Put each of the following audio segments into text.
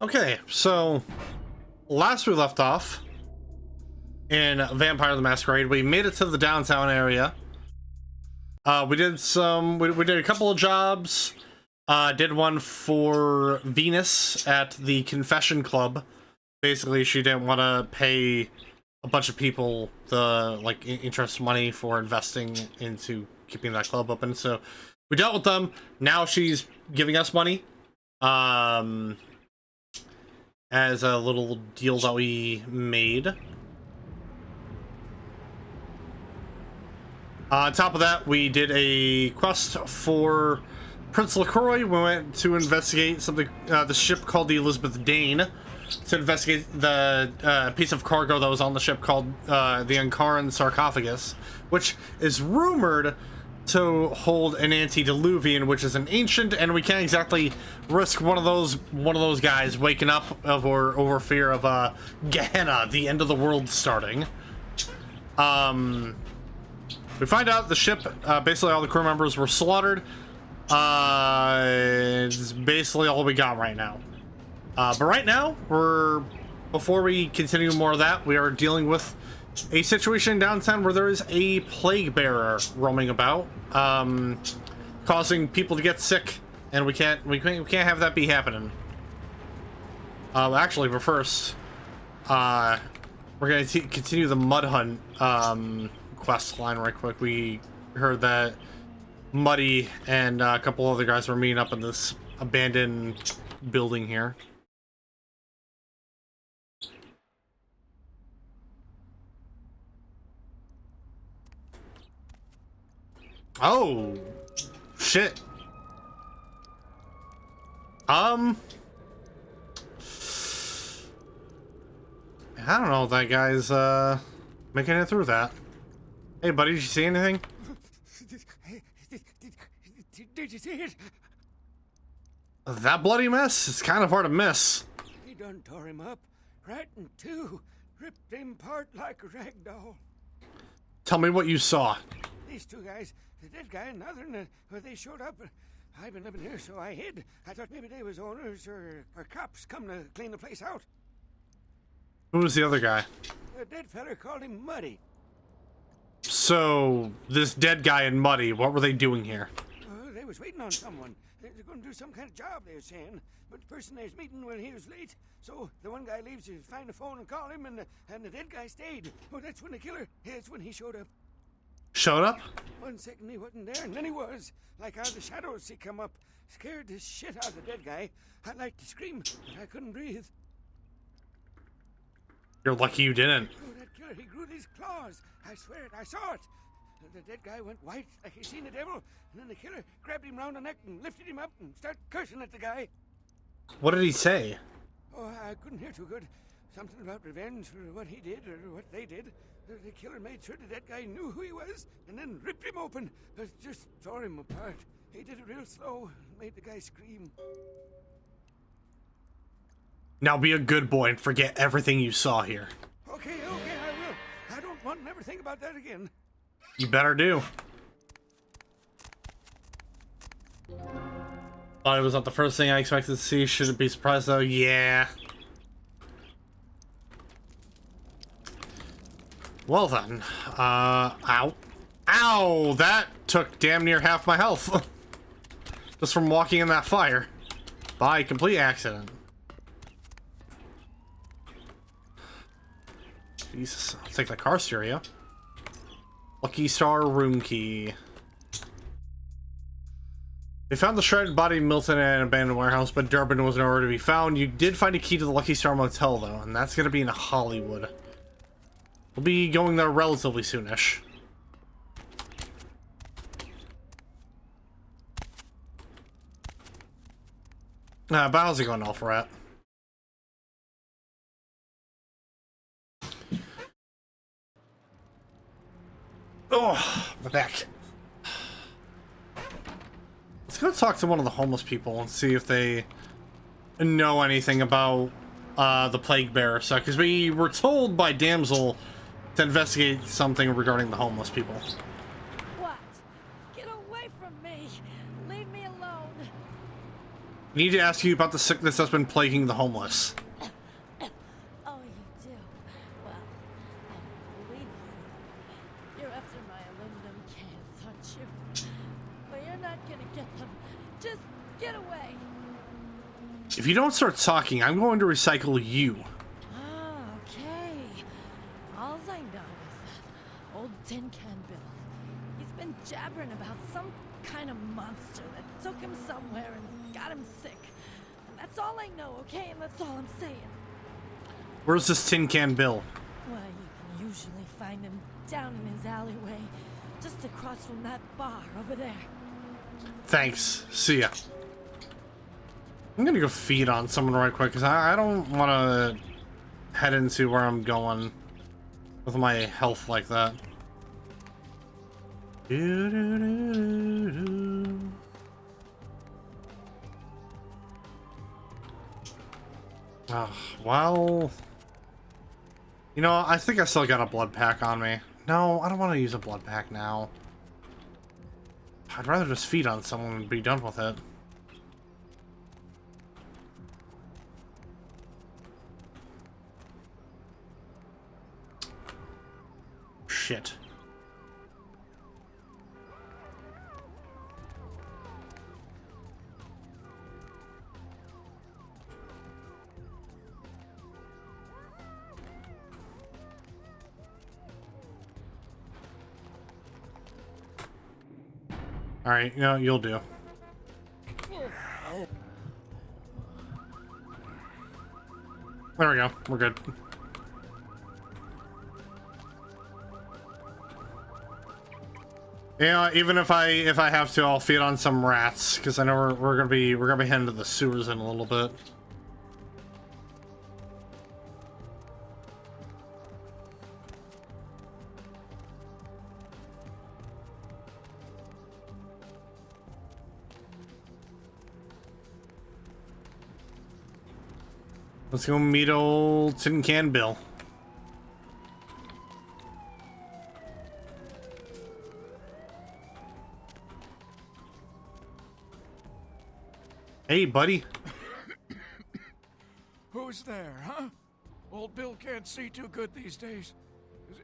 Okay, so last we left off in Vampire the Masquerade, we made it to the downtown area. We did a couple of jobs. Did one for Venus at the Confession Club. Basically, she didn't want to pay a bunch of people the interest money for investing into keeping that club open. So we dealt with them. Now she's giving us money. As a little deal that we made. On top of that, we did a quest for Prince LaCroix. We went to investigate something, the ship called the Elizabeth Dane, to investigate the piece of cargo that was on the ship called the Ankaran sarcophagus, which is rumored to hold an antediluvian, which is an ancient, and we can't exactly risk one of those guys waking up over fear of Gehenna, the end of the world starting. We find out the ship, basically all the crew members were slaughtered. It's basically all we got right now. But right now, before we continue more of that, we are dealing with a situation in downtown where there is a Plaguebearer roaming about, causing people to get sick, and we can't have that be happening. Actually, but first, we're gonna continue the mud hunt quest line right quick. We heard that Muddy and a couple other guys were meeting up in this abandoned building here. Oh, shit. I don't know if that guy's, making it through that. Hey, buddy, did you see anything? Did you see it? That bloody mess? It's kind of hard to miss. He done tore him up, right in two, ripped him apart like a rag doll. Tell me what you saw. These two guys, the dead guy and the other, they showed up. I've been living here, so I hid. I thought maybe they was owners or cops come to clean the place out. Who was the other guy? The dead feller called him Muddy. So, this dead guy and Muddy, what were they doing here? They was waiting on someone. They're going to do some kind of job, they were saying. But the person they was meeting, well, he was late. So the one guy leaves to find the phone and call him, and the dead guy stayed. Oh, that's when the killer, that's when he showed up. Showed up? 1 second he wasn't there, and then he was. Like out of the shadows he come up. Scared the shit out of the dead guy. I'd like to scream, but I couldn't breathe. You're lucky you didn't. Oh, that killer, he grew his claws. I swear it, I saw it. The dead guy went white like he seen the devil, and then the killer grabbed him round the neck and lifted him up and started cursing at the guy. What did he say? Oh, I couldn't hear too good. Something about revenge for what he did or what they did. The killer made sure the dead guy knew who he was and then ripped him open, but just tore him apart. He did it real slow, made the guy scream. Now be a good boy and forget everything you saw here. Okay, I will. I don't want to never think about that again. You better do. Thought it was not the first thing I expected to see. Shouldn't be surprised though. Yeah. Well then. Ow. Ow! That took damn near half my health. Just from walking in that fire. By complete accident. Jesus. I'll take the car stereo. Lucky Star room key. They found the shredded body of Milton at an abandoned warehouse, but Durbin was nowhere to be found. You did find a key to the Lucky Star Motel, though, and that's going to be in Hollywood. We'll be going there relatively soonish. But how's it going, Alpharat? Oh, my back. Let's go talk to one of the homeless people and see if they know anything about the Plaguebearer stuff, because we were told by Damsel to investigate something regarding the homeless people. What? Get away from me! Leave me alone! I need to ask you about the sickness that's been plaguing the homeless. Oh, you do? Well, I don't believe you. You're after my aluminum cans, aren't you? Well, you're not gonna get them. Just get away. If you don't start talking, I'm going to recycle you. Ah, okay. All I know is that old tin can Bill. He's been jabbering about some kind of monster that took him somewhere and got him sick. And that's all I know, okay? And that's all I'm saying. Where's this Tin Can Bill? Well, you can usually find him down in his alleyway, just across from that bar over there. Thanks. See ya. I'm gonna go feed on someone right quick, because I don't want to head into where I'm going with my health like that. Well, you know, I think I still got a blood pack on me. No, I don't want to use a blood pack now. I'd rather just feed on someone and be done with it. Shit. All right, you know, you'll do. There we go. We're good. Yeah, even if I have to, I'll feed on some rats because I know we're gonna be heading to the sewers in a little bit. Let's go meet old Tin Can Bill. Hey, buddy. Who's there, huh? Old Bill can't see too good these days.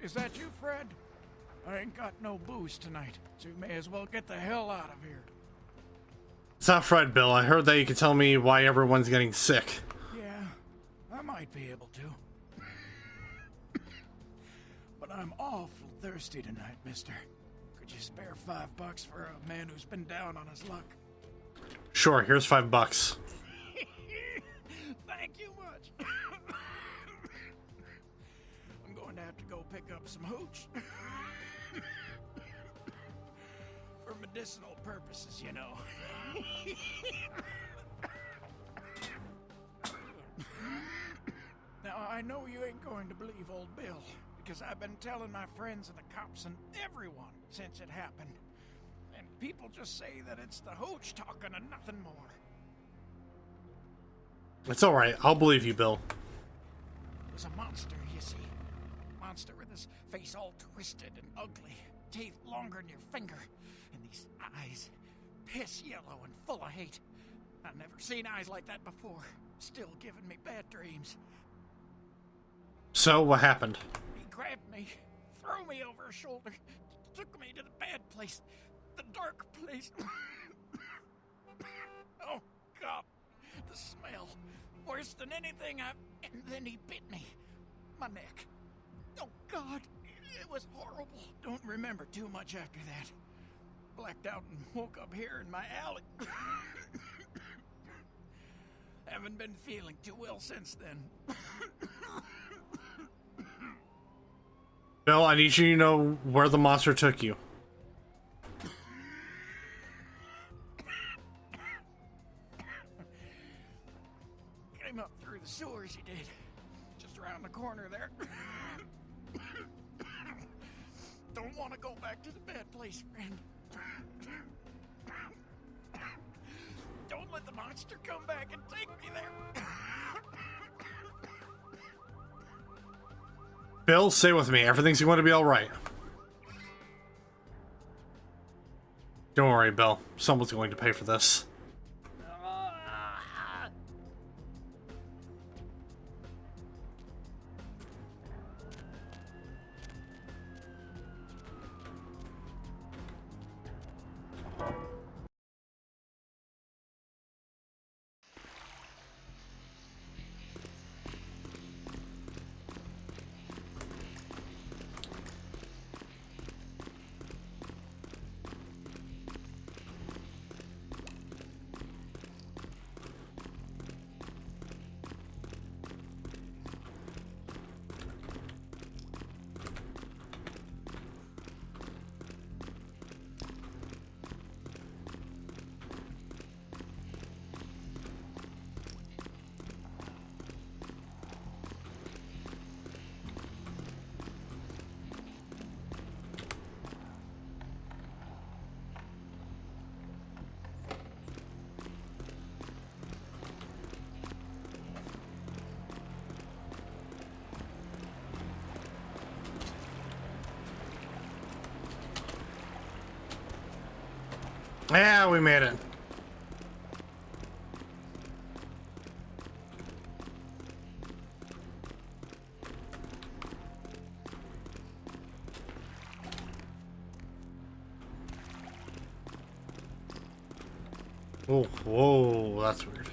Is that you, Fred? I ain't got no booze tonight, so you may as well get the hell out of here. It's not Fred, Bill. I heard that you could tell me why everyone's getting sick. Yeah, I might be able to. But I'm awful thirsty tonight, mister. Could you spare $5 for a man who's been down on his luck? Sure, here's $5. Thank you much. I'm going to have to go pick up some hooch. For medicinal purposes, you know. Now, I know you ain't going to believe old Bill, because I've been telling my friends and the cops and everyone since it happened. And people just say that it's the hooch talking and nothing more. It's alright. I'll believe you, Bill. It was a monster, you see. Monster with his face all twisted and ugly, teeth longer than your finger, and these eyes piss yellow and full of hate. I've never seen eyes like that before. Still giving me bad dreams. So, what happened? He grabbed me, threw me over his shoulder, took me to the bad place, the dark place. Oh, God, the smell. Worse than anything And then he bit me. My neck. Oh, God, it was horrible. Don't remember too much after that. Blacked out and woke up here in my alley. Haven't been feeling too well since then. Bill, I need you to know where the monster took you. Came up through the sewers, he did. Just around the corner there. Don't want to go back to the bad place, friend. Don't let the monster come back and take me there. Bill, stay with me. Everything's going to be alright. Don't worry, Bill. Someone's going to pay for this. Yeah, we made it. Oh, whoa, that's weird.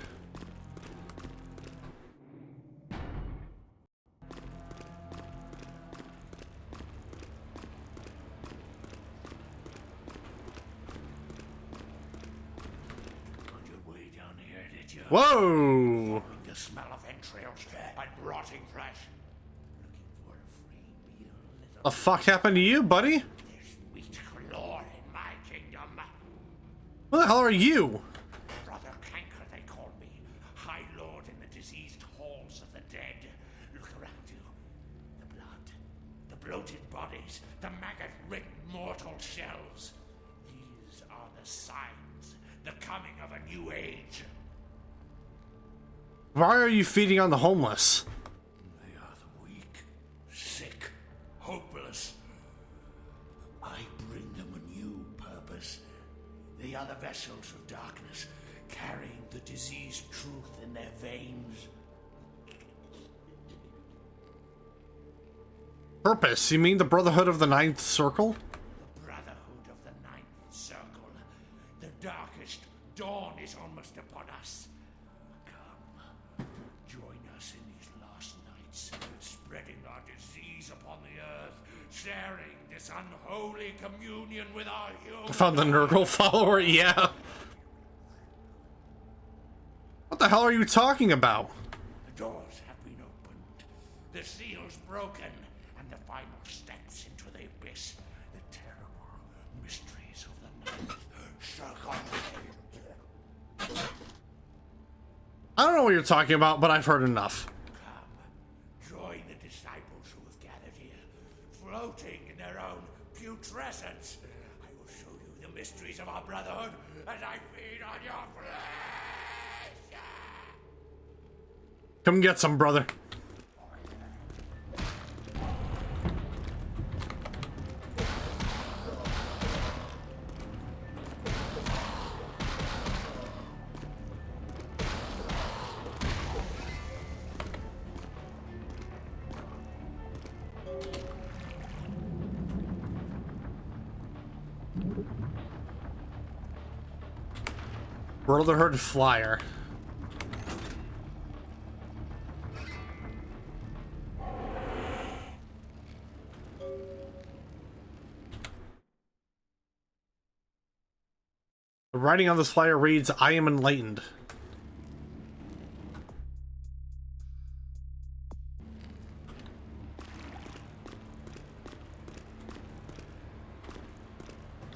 Found your way down here, did you? Whoa! The smell of entrails and rotting flesh. Looking for a free meal, little. The fuck happened to you, buddy? There's meat galore in my kingdom. Who the hell are you? Brother Canker, they call me. High Lord in the diseased halls of the dead. Look around you. The blood. The bloated bodies. The maggot-ridden mortal shells. These are the signs. The coming of a new age. Why are you feeding on the homeless? They are the weak, sick, hopeless. I bring them a new purpose. They are the vessels of darkness, carrying the diseased truth in their veins. Purpose? You mean the Brotherhood of the Ninth Circle? The Brotherhood of the Ninth Circle. The darkest dawn is almost upon us. Come, join us in these last nights, spreading our disease upon the earth, sharing this unholy communion with our human. I found the Nurgle follower, yeah. What the hell are you talking about? The doors have been opened, the seals broken, and the final steps into the abyss. The terrible mysteries of the Ninth Circle. I don't know what you're talking about, but I've heard enough. Come, join the disciples who have gathered here, floating in their own putrescence. I will show you the mysteries of our brotherhood as I feed on your flesh. Come get some, brother. Brotherhood flyer. The writing on this flyer reads, "I am enlightened."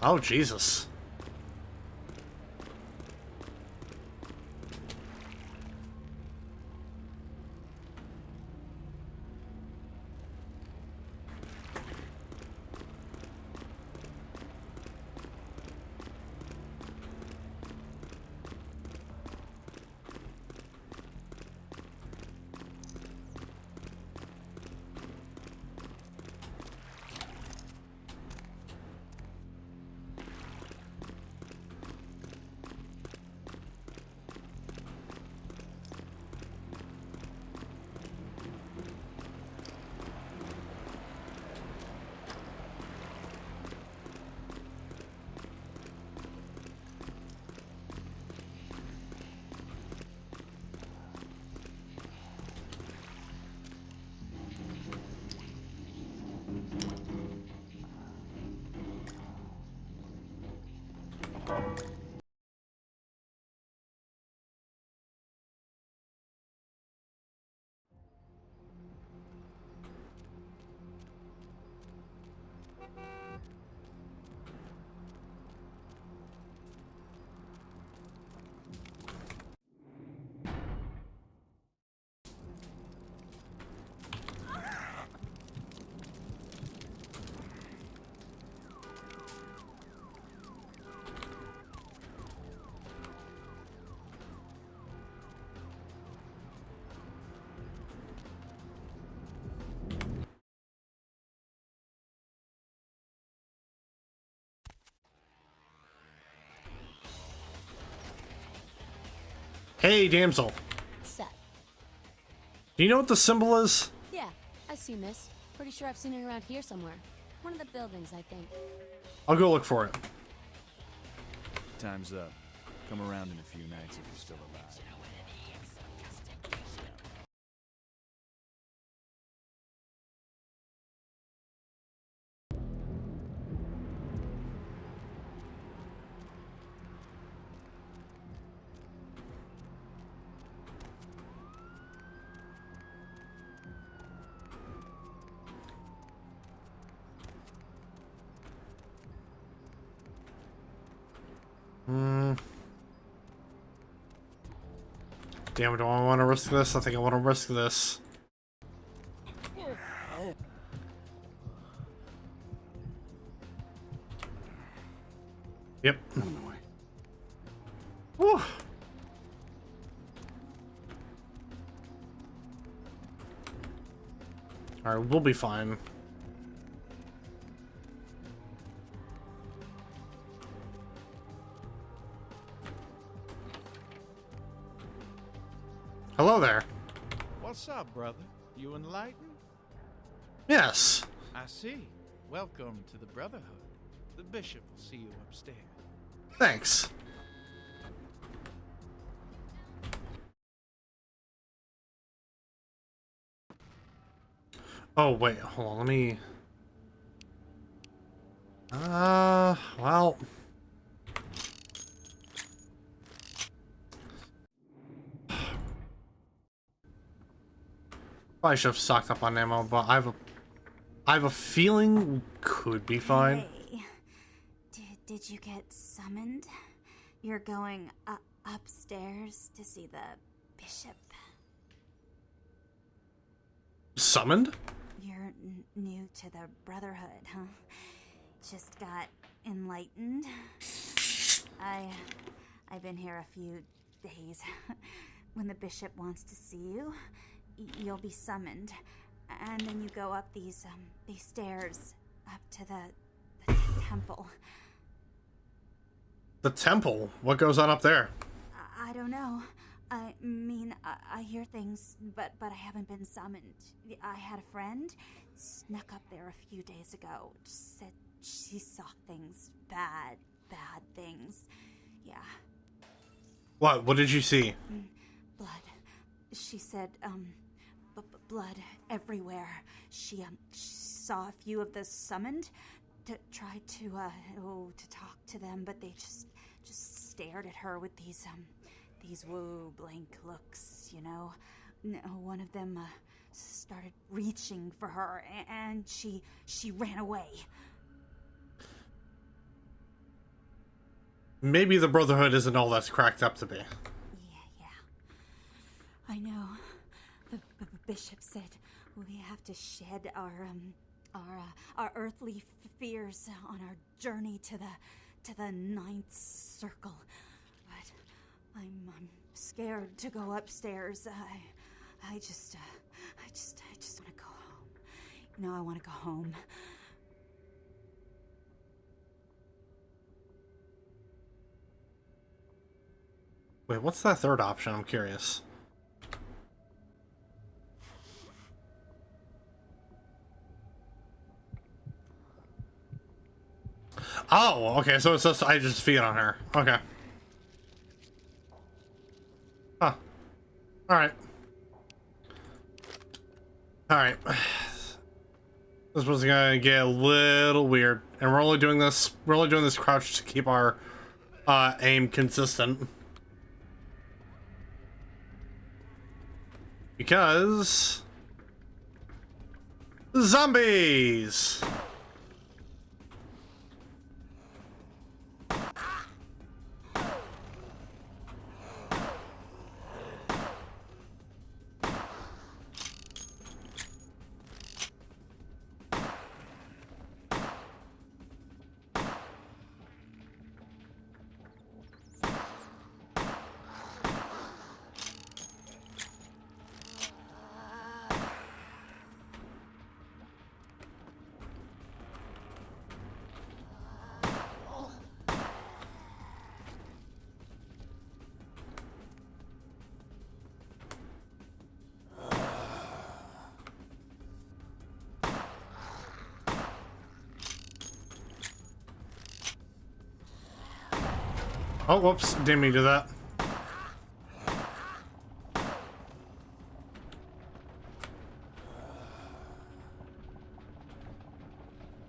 Oh, Jesus. Hey, damsel. Set. Do you know what the symbol is? Yeah, I've seen this. Pretty sure I've seen it around here somewhere. One of the buildings, I think. I'll go look for it. Time's up. Come around in a few nights if you're still alive. Damn it, do I want to risk this? I think I want to risk this. Yep. Whew. Alright, we'll be fine. Hello there. What's up, brother? You enlightened? Yes. I see. Welcome to the Brotherhood. The bishop will see you upstairs. Thanks. Oh, wait, hold on, let me... well... Probably should have stocked up on ammo, but I have a feeling we could be fine. Hey, did you get summoned? You're going upstairs to see the bishop. Summoned? You're new to the Brotherhood, huh? Just got enlightened. I've been here a few days. When the bishop wants to see you, you'll be summoned, and then you go up these stairs up to the temple. The temple? What goes on up there? I don't know. I mean, I hear things, but I haven't been summoned. I had a friend snuck up there a few days ago. Said she saw things, bad things. Yeah. What did you see? Blood. She said, blood everywhere. She saw a few of the summoned, tried to talk to them, but they just stared at her with these blank looks, you know. One of them started reaching for her, and she ran away. Maybe the Brotherhood isn't all that's cracked up to be. Yeah. I know. The bishop said we have to shed our earthly fears on our journey to the ninth circle. But I'm scared to go upstairs. I just want to go home. You know, I want to go home. Wait, what's that third option? I'm curious. Oh, okay, so it's just I just feed on her. Okay. Huh. Alright. Alright. This was gonna get a little weird. And we're only doing this crouch to keep our aim consistent. Because zombies! Oh, whoops. Didn't mean to do that.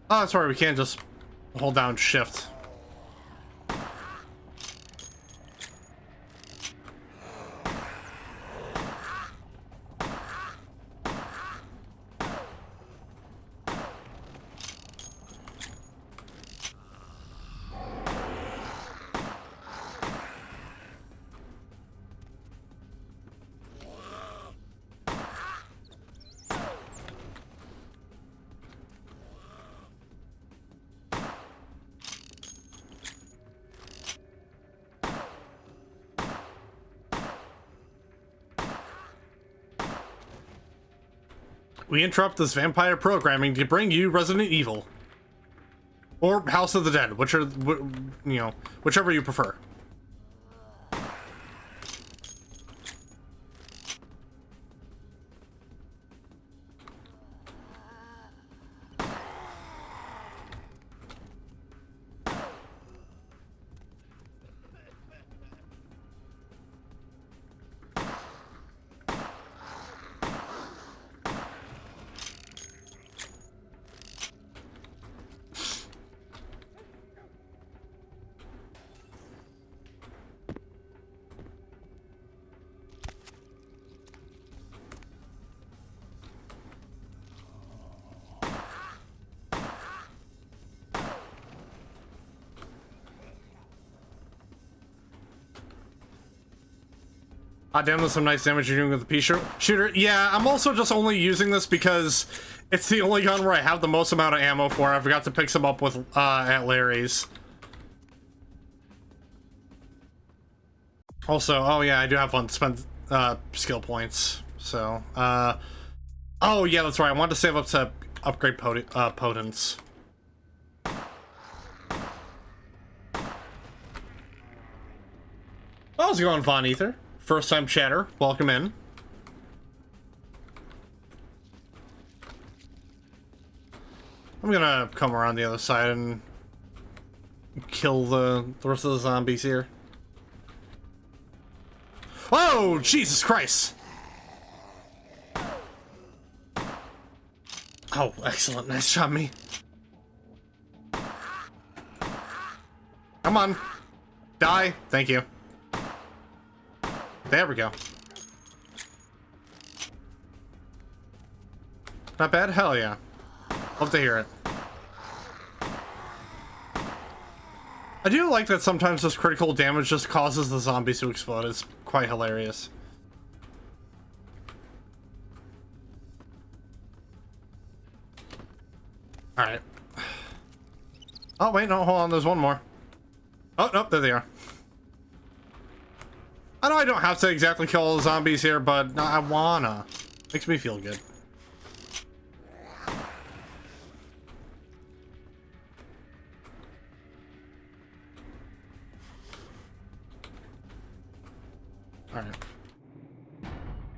Oh, that's right. We can't just hold down shift. We interrupt this vampire programming to bring you Resident Evil. Or House of the Dead, whichever you prefer. Ah, damn, that's some nice damage you're doing with the pea shooter. Yeah, I'm also just only using this because it's the only gun where I have the most amount of ammo for. I forgot to pick some up with at Larry's. Also, oh yeah, I do have fun spend skill points. So, oh yeah, that's right. I wanted to save up to upgrade potence. How's it going, Von Ether? First time chatter, welcome in. I'm gonna come around the other side and kill the rest of the zombies here. Oh, Jesus Christ! Oh, excellent. Nice shot, me. Come on. Die. Thank you. There we go. Not bad? Hell yeah. Love to hear it. I do like that sometimes this critical damage just causes the zombies to explode. It's quite hilarious. Alright. Oh, wait, no, hold on. There's one more. Oh, nope, there they are. I know I don't have to exactly kill all the zombies here, but I wanna. Makes me feel good. Alright.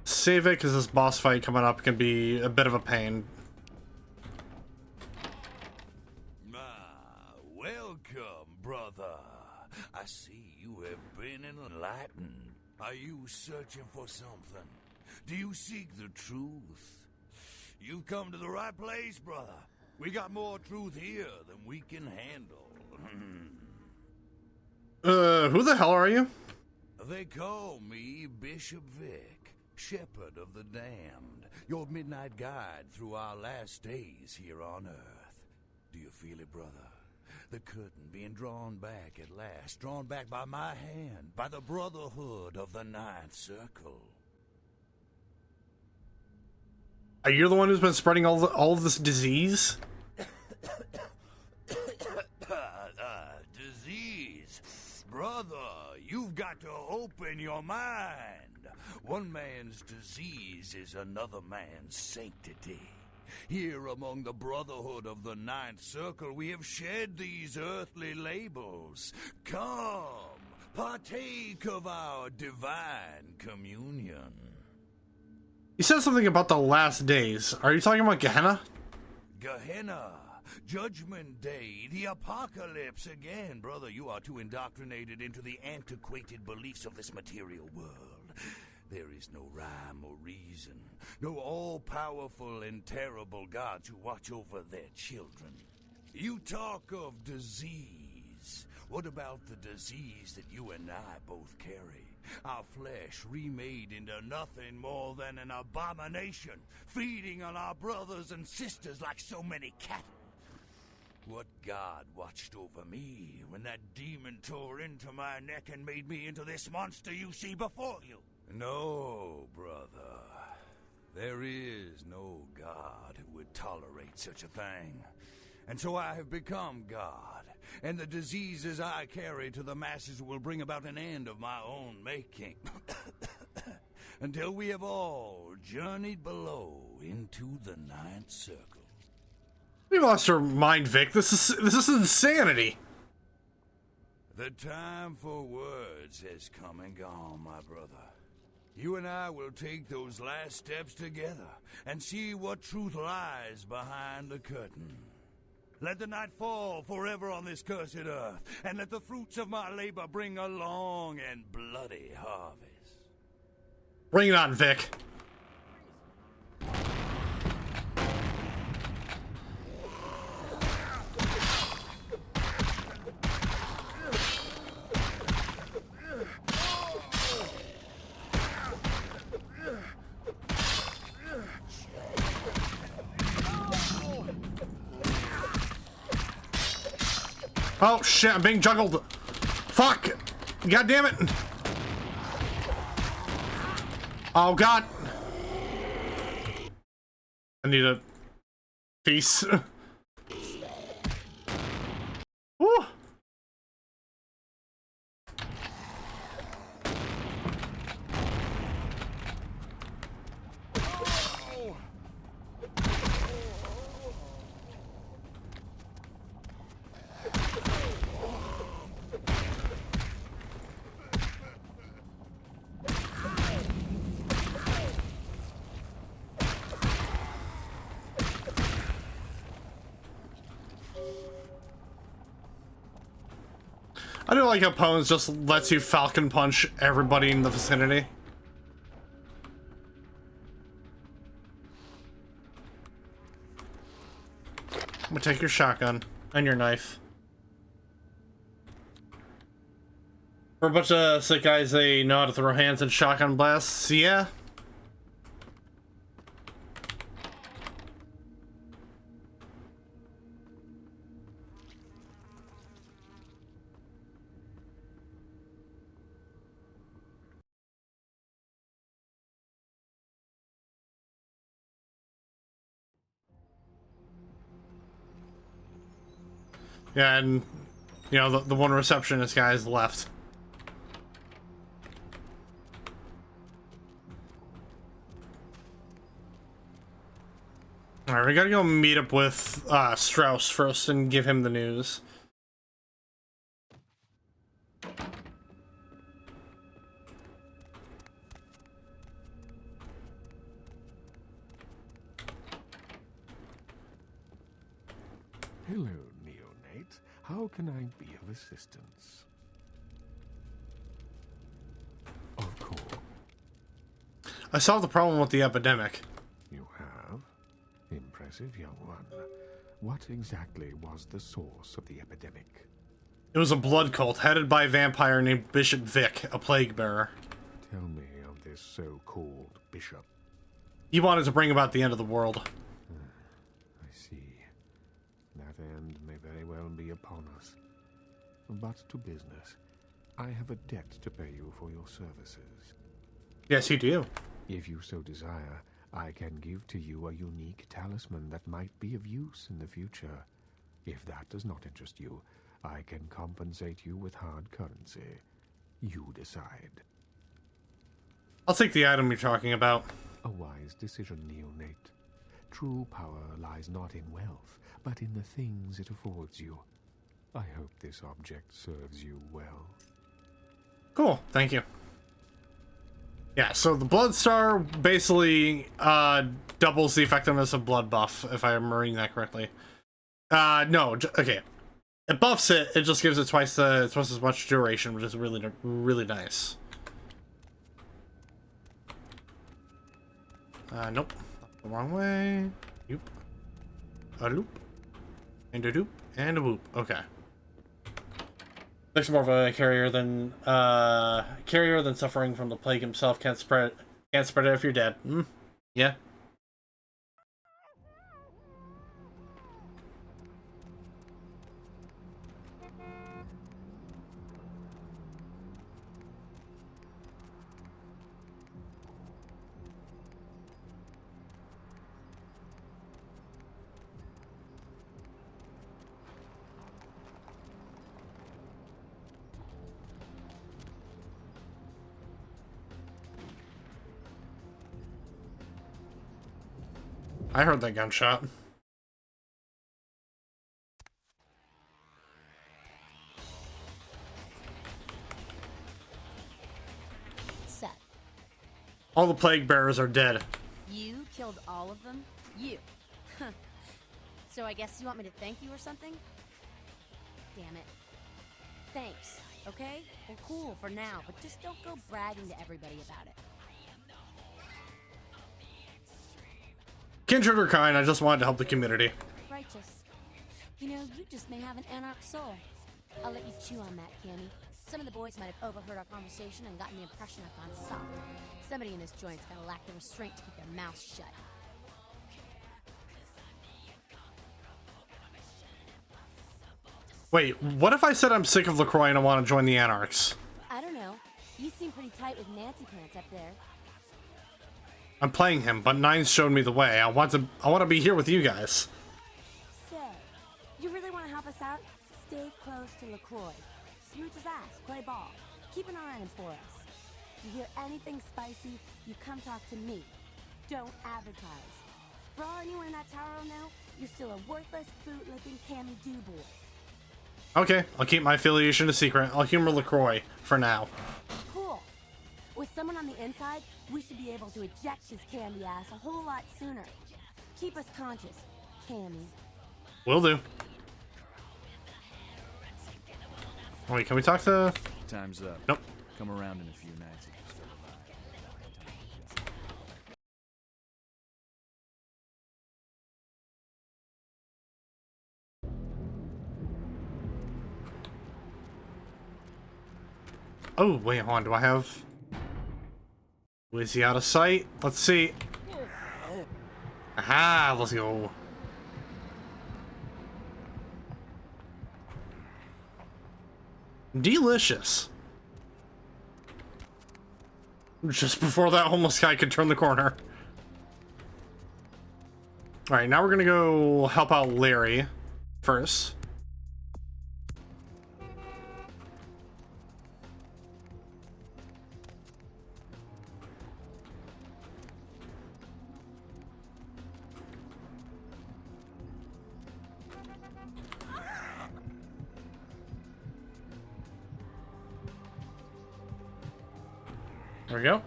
Save it, because this boss fight coming up can be a bit of a pain. Welcome, brother. I see you have been enlightened. Are you searching for something? Do you seek the truth? You've come to the right place, brother. We got more truth here than we can handle. Who the hell are you? They call me Bishop Vic, Shepherd of the Damned, your midnight guide through our last days here on Earth. Do you feel it, brother? The curtain being drawn back at last, drawn back by my hand, by the Brotherhood of the Ninth Circle. Are you the one who's been spreading all of this disease? Disease? Brother, you've got to open your mind. One man's disease is another man's sanctity. Here among the Brotherhood of the Ninth Circle, we have shed these earthly labels. Come, partake of our divine communion. You said something about the last days. Are you talking about Gehenna? Gehenna, Judgment Day, the apocalypse again. Brother, you are too indoctrinated into the antiquated beliefs of this material world. There is no rhyme or reason, no all-powerful and terrible gods who watch over their children. You talk of disease. What about the disease that you and I both carry? Our flesh remade into nothing more than an abomination, feeding on our brothers and sisters like so many cattle. What god watched over me when that demon tore into my neck and made me into this monster you see before you? No, brother. There is no god who would tolerate such a thing. And so I have become God, and the diseases I carry to the masses will bring about an end of my own making. Until we have all journeyed below into the ninth circle. You lost your mind, Vic. This is insanity. The time for words has come and gone, my brother. You and I will take those last steps together and see what truth lies behind the curtain. Let the night fall forever on this cursed earth, and let the fruits of my labor bring a long and bloody harvest. Bring it on, Vic. Oh shit, I'm being juggled. Fuck! God damn it! Oh god! I need a piece. Woo! I do like how Pwn's just lets you Falcon Punch everybody in the vicinity. I'm gonna take your shotgun and your knife. For a bunch of sick guys, they know how to throw hands and shotgun blasts. Yeah. Yeah, and you know the one receptionist guy is left. All right, we gotta go meet up with Strauss first and give him the news. Hello, Neonate. How can I be of assistance? Of course. I solved the problem with the epidemic. You have? Impressive, young one. What exactly was the source of the epidemic? It was a blood cult headed by a vampire named Bishop Vic, a Plaguebearer. Tell me of this so-called bishop. He wanted to bring about the end of the world. I see. That end may very well be upon us. But to business. I have a debt to pay you for your services. Yes, you do. If you so desire, I can give to you a unique talisman that might be of use in the future. If that does not interest you, I can compensate you with hard currency. You decide. I'll take the item you're talking about. A wise decision, Neonate. True power lies not in wealth, but in the things it affords you. I hope this object serves you well. Cool, thank you. Yeah, so the Blood Star basically doubles the effectiveness of Blood Buff, if I'm reading that correctly. No, okay. It buffs it, it just gives it twice as much duration, which is really, really nice. Nope. The wrong way. Yoop. A loop. And a doop. And a whoop. Okay. Makes more of a carrier than suffering from the plague himself. Can't spread it if you're dead. Yeah. I heard that gunshot. Set. All the Plaguebearers are dead. You killed all of them? You. So I guess you want me to thank you or something? Damn it. Thanks, okay? Well, cool for now, but just don't go bragging to everybody about it. Kindred or kind, I just wanted to help the community. Righteous. You know, you just may have an anarch soul. I'll let you chew on that, Cammy. Some of the boys might have overheard our conversation and gotten the impression I've gone soft. Somebody in this joint's gotta lack the restraint to keep their mouth shut. Wait, what if I said I'm sick of LaCroix and I want to join the Anarchs? I don't know. You seem pretty tight with Nancy Pants up there. I'm playing him, but Nine's showed me the way. I want to be here with you guys. Say, you really want to help us out? Stay close to LaCroix. Smooch his ass, play ball. Keep an eye on him for us. You hear anything spicy, you come talk to me. Don't advertise. For all anyone in that tower will know, you're still a worthless, bootlicking Cammy Doo-boy. Okay, I'll keep my affiliation a secret. I'll humor LaCroix for now. Cool. With someone on the inside, we should be able to eject his candy ass a whole lot sooner. Keep us conscious, Cammy. Will do. Wait, can we talk to... Time's up. Nope. Come around in a few nights if you're still alive. Oh, wait, hold on. Do I have... Is he out of sight? Let's see. Aha, let's go. Delicious. Just before that homeless guy could turn the corner. Alright, now we're gonna go help out Larry first. There we go.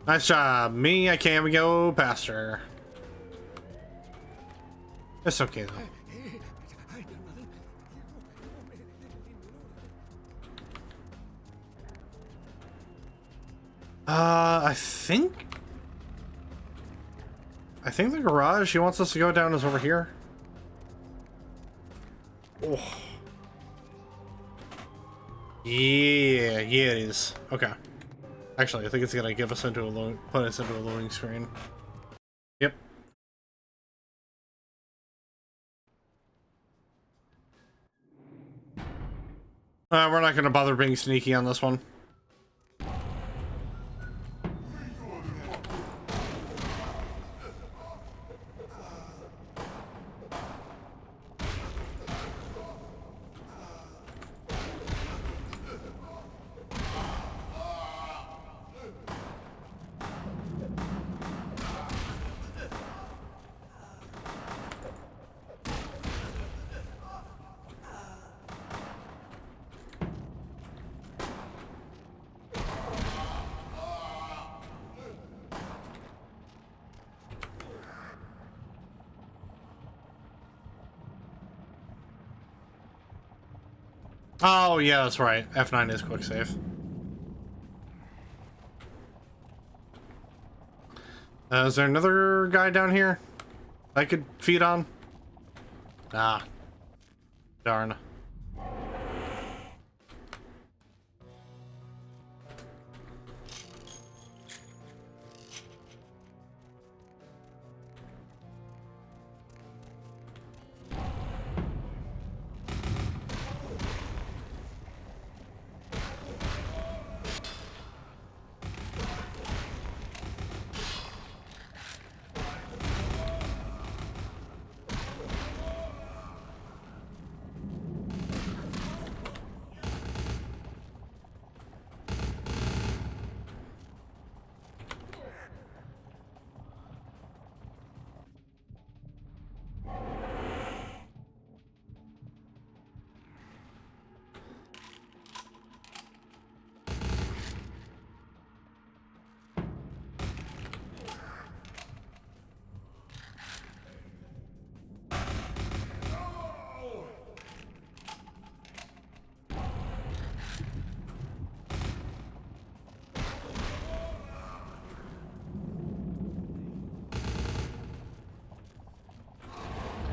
Nice job. Me, I can't go past her. It's okay though. I think the garage he wants us to go down is over here. Oh. Yeah, it is. Okay. Actually, I think it's gonna give us into a put us into a loading screen. Yep. We're not gonna bother being sneaky on this one. Oh, yeah, that's right. F9 is quick save. Is there another guy down here I could feed on? Ah. Darn.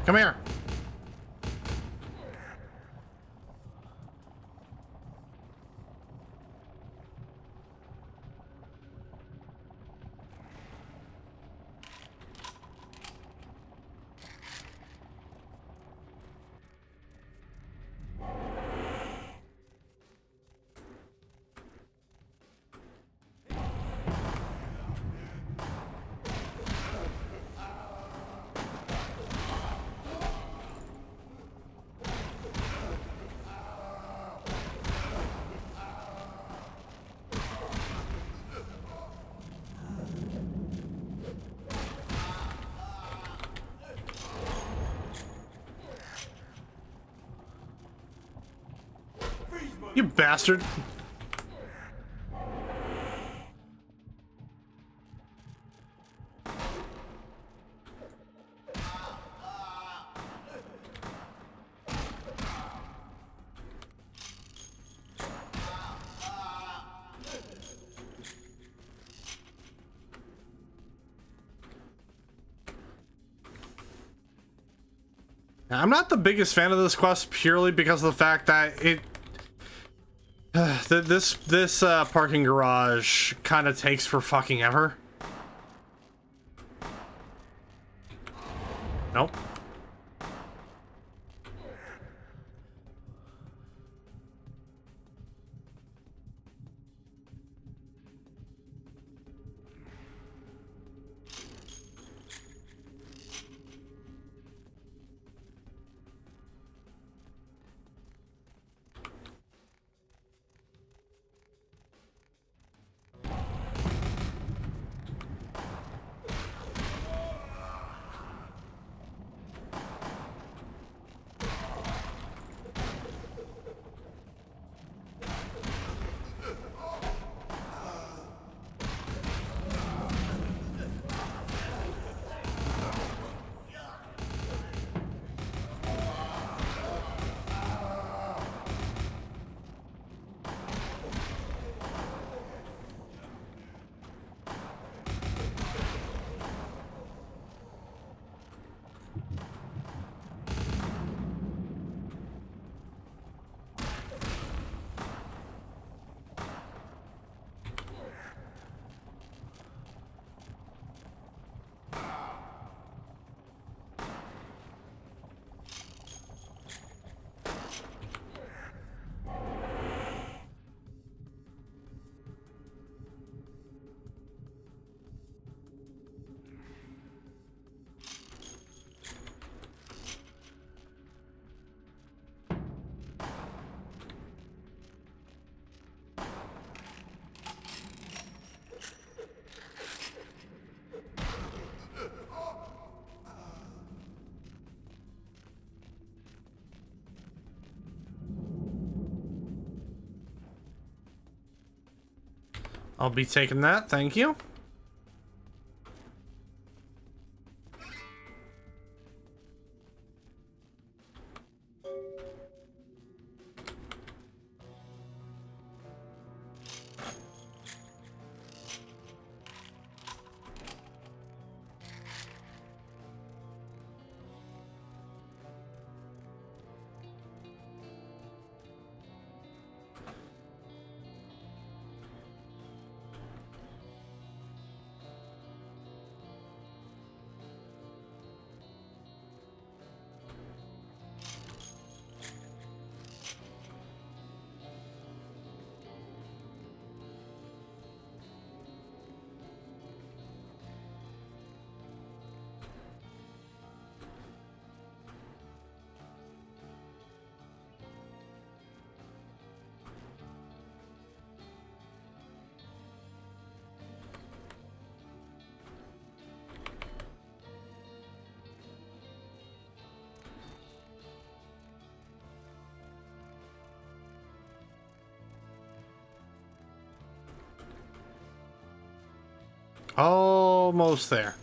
Come here. You bastard. Now, I'm not the biggest fan of this quest purely because of the fact that it this parking garage kind of takes for fucking ever. Nope. I'll be taking that, thank you. Almost there.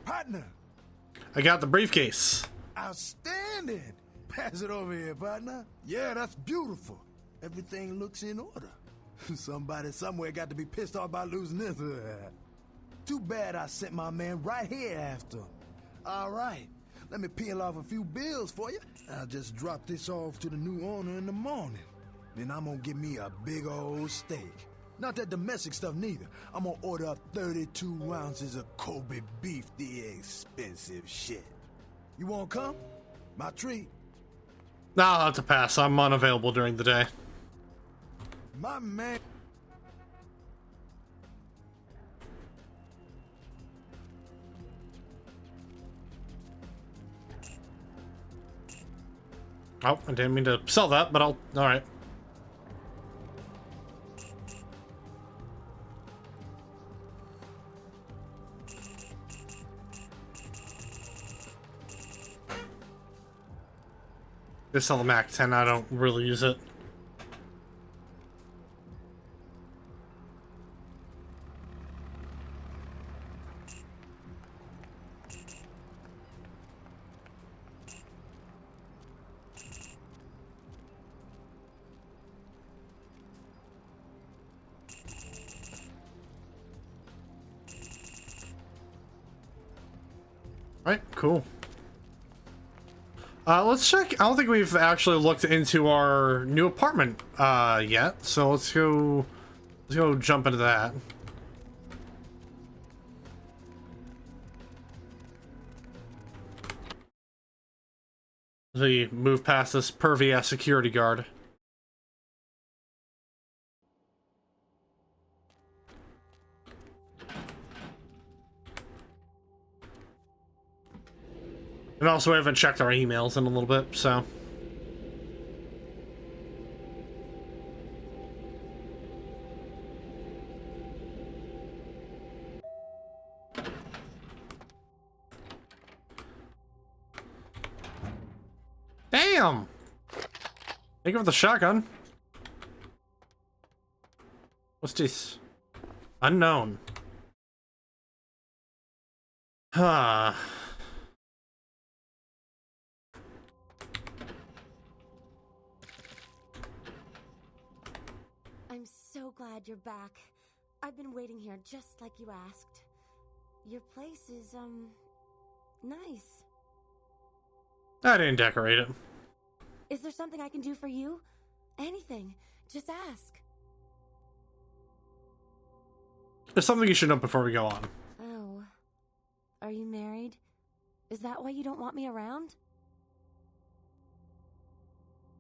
Partner! I got the briefcase. Outstanding! Pass it over here, partner. Yeah, that's beautiful. Everything looks in order. Somebody somewhere got to be pissed off about losing this. Too bad I sent my man right here after him. All right, let me peel off a few bills for you. I'll just drop this off to the new owner in the morning. Then I'm gonna get me a big old steak. Not that domestic stuff neither. I'm gonna order up 32 ounces of Kobe beef, the expensive shit. You wanna come? My treat. Nah, I'll have to pass. I'm unavailable during the day. My man. Oh, I didn't mean to sell that, but alright. Just sell the Mac 10, I don't really use it. Right, cool. Let's check. I don't think we've actually looked into our new apartment yet, so let's go jump into that. As we move past this pervy ass security guard. And also, we haven't checked our emails in a little bit, so. Damn! Think of the shotgun. What's this? Unknown. Huh. I'm so glad you're back. I've been waiting here just like you asked. Your place is, nice. I didn't decorate it. Is there something I can do for you? Anything. Just ask. There's something you should know before we go on. Oh. Are you married? Is that why you don't want me around?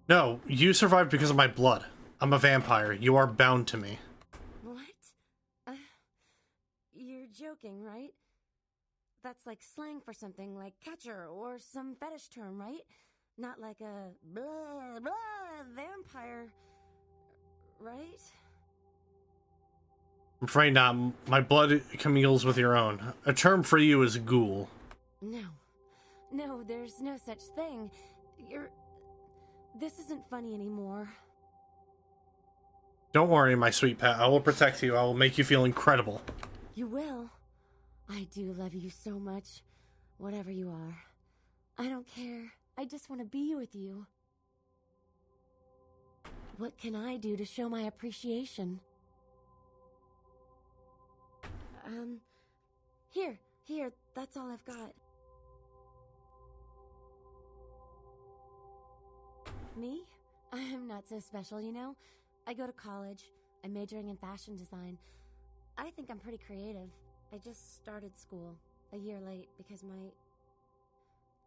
No, you survived because of my blood. I'm a vampire. You are bound to me. What? You're joking, right? That's like slang for something like catcher or some fetish term, right? Not like a blah, blah, vampire, right? I'm afraid not. My blood communes with your own. A term for you is ghoul. No. No, there's no such thing. This isn't funny anymore. Don't worry, my sweet pet. I will protect you. I will make you feel incredible. You will. I do love you so much. Whatever you are. I don't care. I just want to be with you. What can I do to show my appreciation? Here, that's all I've got. Me? I'm not so special, you know? I go to college. I'm majoring in fashion design. I think I'm pretty creative. I just started school a year late because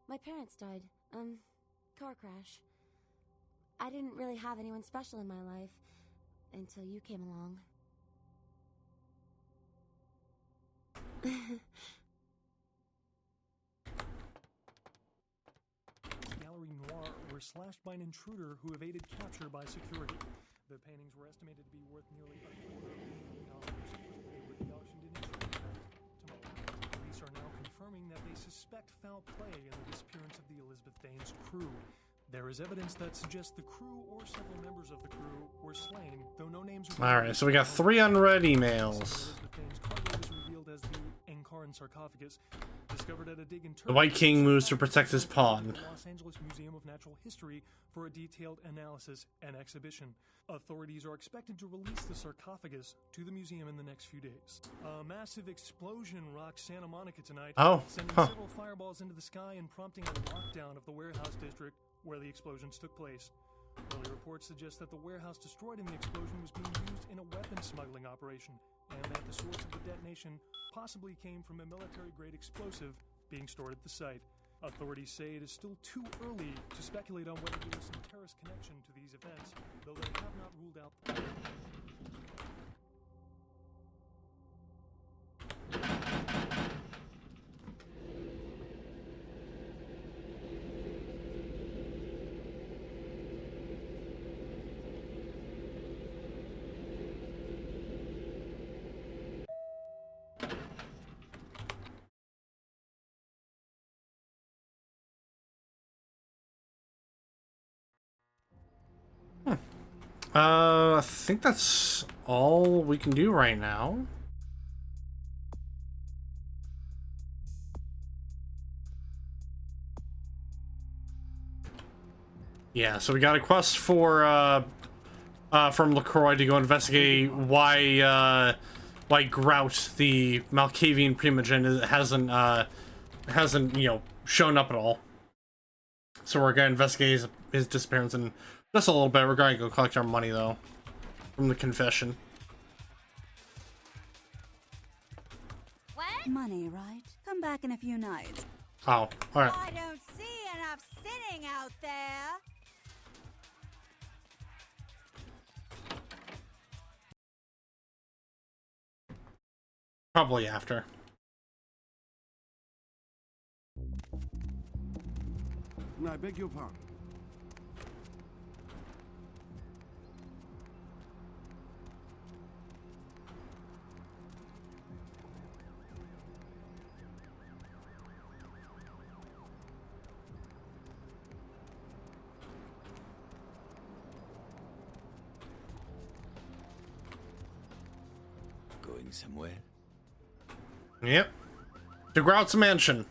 my parents died. car crash. I didn't really have anyone special in my life until you came along. Gallery Noir were slashed by an intruder who evaded capture by security. The paintings were estimated to be worth nearly $250,000. They would be auctioned in tomorrow. Police are now confirming that they suspect foul play in the disappearance of the Elizabeth Dane's crew. There is evidence that suggests the crew or several members of the crew were slain, though no names are... Alright, so we got 3 unread emails. Elizabeth Dane's cargo was revealed as the Encarn sarcophagus, discovered at a dig in Turkey. The White King moves to protect his pawn. The Los Angeles Museum of Natural History for a detailed analysis and exhibition. Authorities are expected to release the sarcophagus to the museum in the next few days. A massive explosion rocked Santa Monica tonight, sending several fireballs into the sky and prompting a lockdown of the warehouse district where the explosions took place. Early reports suggest that the warehouse destroyed in the explosion was being used in a weapons smuggling operation, and that the source of the detonation possibly came from a military-grade explosive being stored at the site. Authorities say it is still too early to speculate on whether there is some terrorist connection to these events, though they have not ruled out the... I think that's all we can do right now. Yeah, so we got a quest for from LaCroix to go investigate why Grout, the Malkavian primogen, hasn't shown up at all. So we're gonna investigate his disappearance in just a little bit. We're gonna go collect our money though from the confession. What? Money, right? Come back in a few nights. Oh, alright. I don't see enough sinning out there. Probably after. I beg your pardon. Going somewhere? Yep. To Grout's mansion.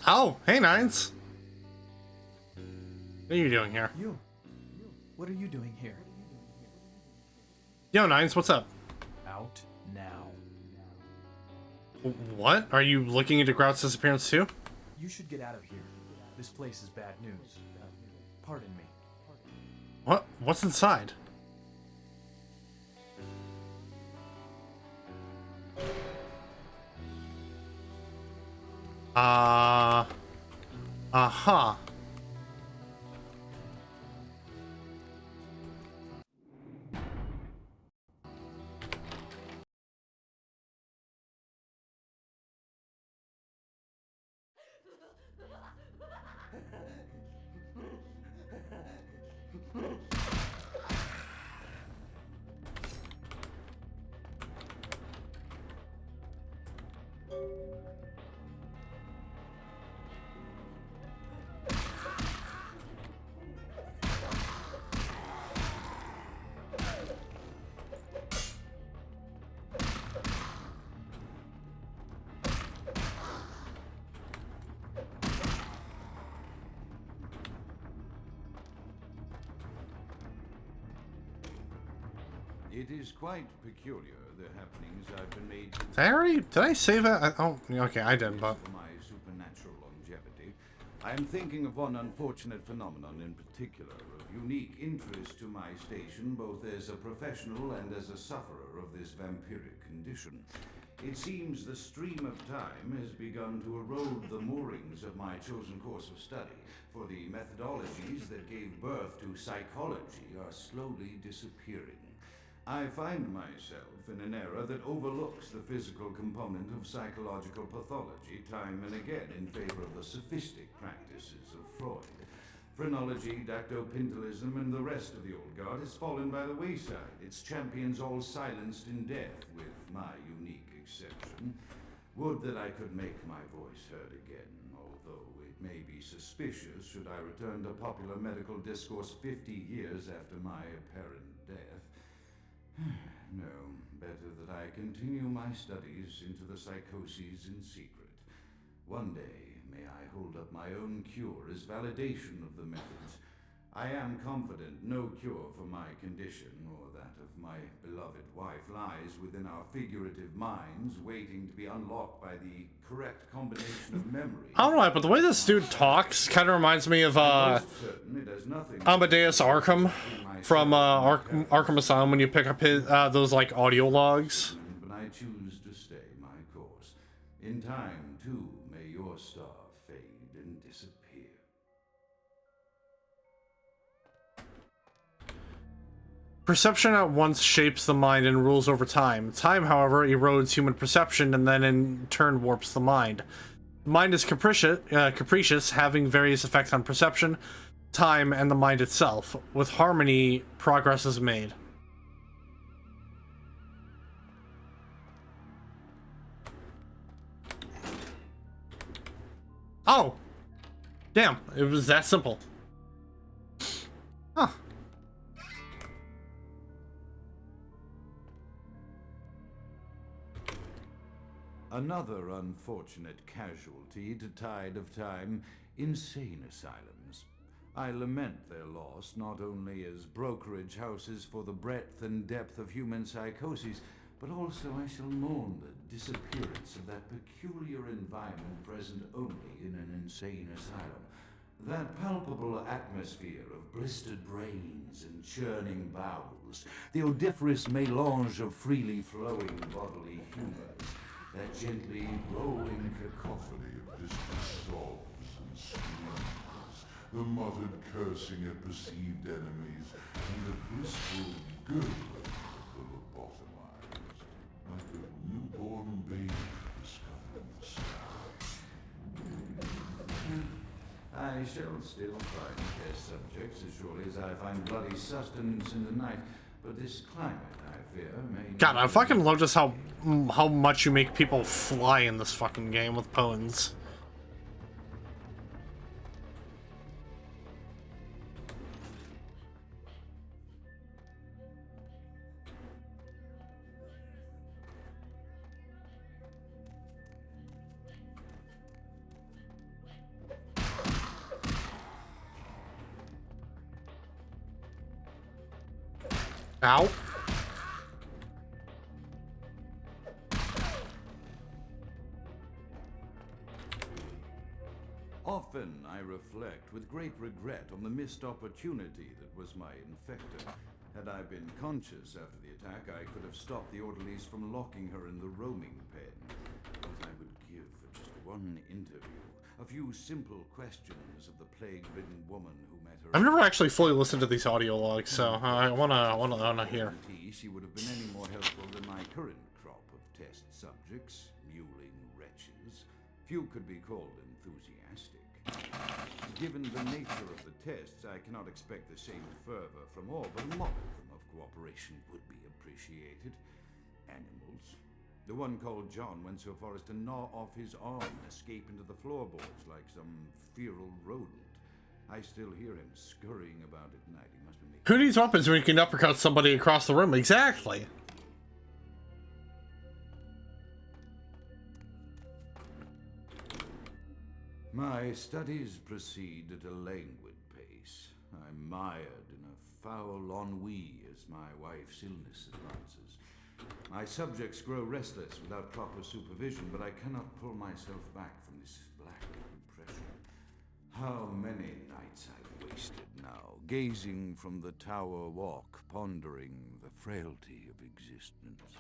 Oh, hey Nines. What are you doing here? What are you doing here? Yo, Nines, what's up? Out now. What? Are you looking into Grout's disappearance too? You should get out of here. This place is bad news. Pardon me. What? What's inside? Uh-huh. It is quite peculiar, the happenings I've been made to... Did I save it? Oh, okay, I did, but... For my supernatural longevity, I am thinking of one unfortunate phenomenon in particular, of unique interest to my station, both as a professional and as a sufferer of this vampiric condition. It seems the stream of time has begun to erode the moorings of my chosen course of study, for the methodologies that gave birth to psychology are slowly disappearing. I find myself in an era that overlooks the physical component of psychological pathology time and again in favor of the sophistic practices of Freud. Phrenology, dactopintilism, and the rest of the old guard has fallen by the wayside, its champions all silenced in death, with my unique exception. Would that I could make my voice heard again, although it may be suspicious should I return to popular medical discourse 50 years after my apparent death. No, better that I continue my studies into the psychoses in secret. One day, may I hold up my own cure as validation of the methods. I am confident no cure for my condition or that of my beloved wife lies within our figurative minds, waiting to be unlocked by the correct combination of memory. I don't know, but the way this dude talks kind of reminds me of Amadeus Arkham from Arkham Asylum when you pick up his those like audio logs. But I choose to stay my course. In time, too, may your star fade and disappear. Perception at once shapes the mind and rules over time. Time, however, erodes human perception and then in turn warps the mind. The mind is capricious, having various effects on perception, time, and the mind itself. With harmony, progress is made. Oh! Damn, it was that simple. Huh. Another unfortunate casualty to tide of time, insane asylums. I lament their loss not only as brokerage houses for the breadth and depth of human psychoses, but also I shall mourn the disappearance of that peculiar environment present only in an insane asylum. That palpable atmosphere of blistered brains and churning bowels, the odoriferous melange of freely flowing bodily humors, that gently rolling cacophony of distant sobs and screams, the muttered cursing of perceived enemies, and the blissful gurgling of the lobotomized, like a newborn baby discovering the sky. I shall still find test subjects as surely as I find bloody sustenance in the night, but this climate, I fear, may... God, I fucking love just how much you make people fly in this fucking game with poems. Ow. Often I reflect with great regret on the missed opportunity that was my infector. Had I been conscious after the attack, I could have stopped the orderlies from locking her in the roaming pen. What I would give for just one interview, a few simple questions of the plague-ridden woman who met her... I've never actually fully listened to these audio logs, so I wanna hear. She would have been any more helpful than my current crop of test subjects, mewling wretches. Few could be called enthusiastic. Given the nature of the tests, I cannot expect the same fervor from all, but a modicum of cooperation would be appreciated. Animals. The one called John went so far as to gnaw off his arm and escape into the floorboards like some feral rodent. I still hear him scurrying about at night. He must be making... Who needs weapons when you can uppercut somebody across the room? Exactly. My studies proceed at a languid pace. I'm mired in a foul ennui as my wife's illness advances. My subjects grow restless without proper supervision, but I cannot pull myself back from this black impression. How many nights I've wasted now, gazing from the tower walk, pondering the frailty of existence.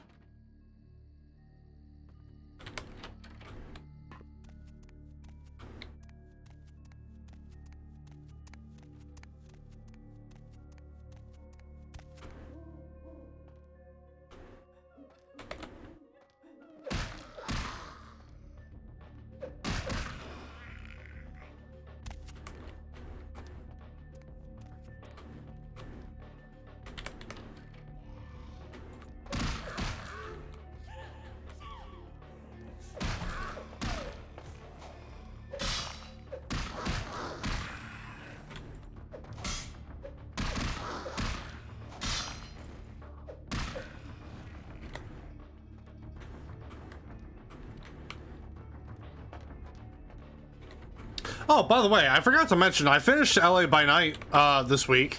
Oh, by the way, I forgot to mention, I finished LA by Night this week.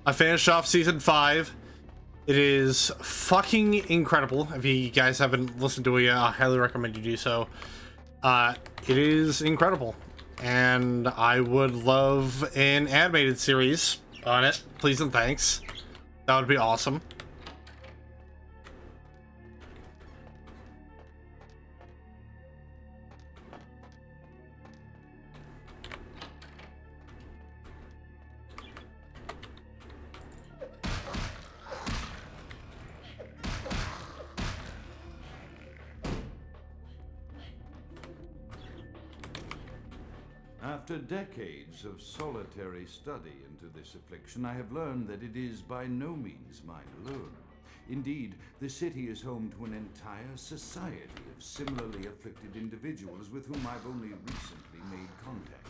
I finished off season 5. It is fucking incredible. If you guys haven't listened to it, I highly recommend you do so. It is incredible. And I would love an animated series on it. Please and thanks. That would be awesome. After decades of solitary study into this affliction, I have learned that it is by no means mine alone. Indeed, the city is home to an entire society of similarly afflicted individuals with whom I've only recently made contact.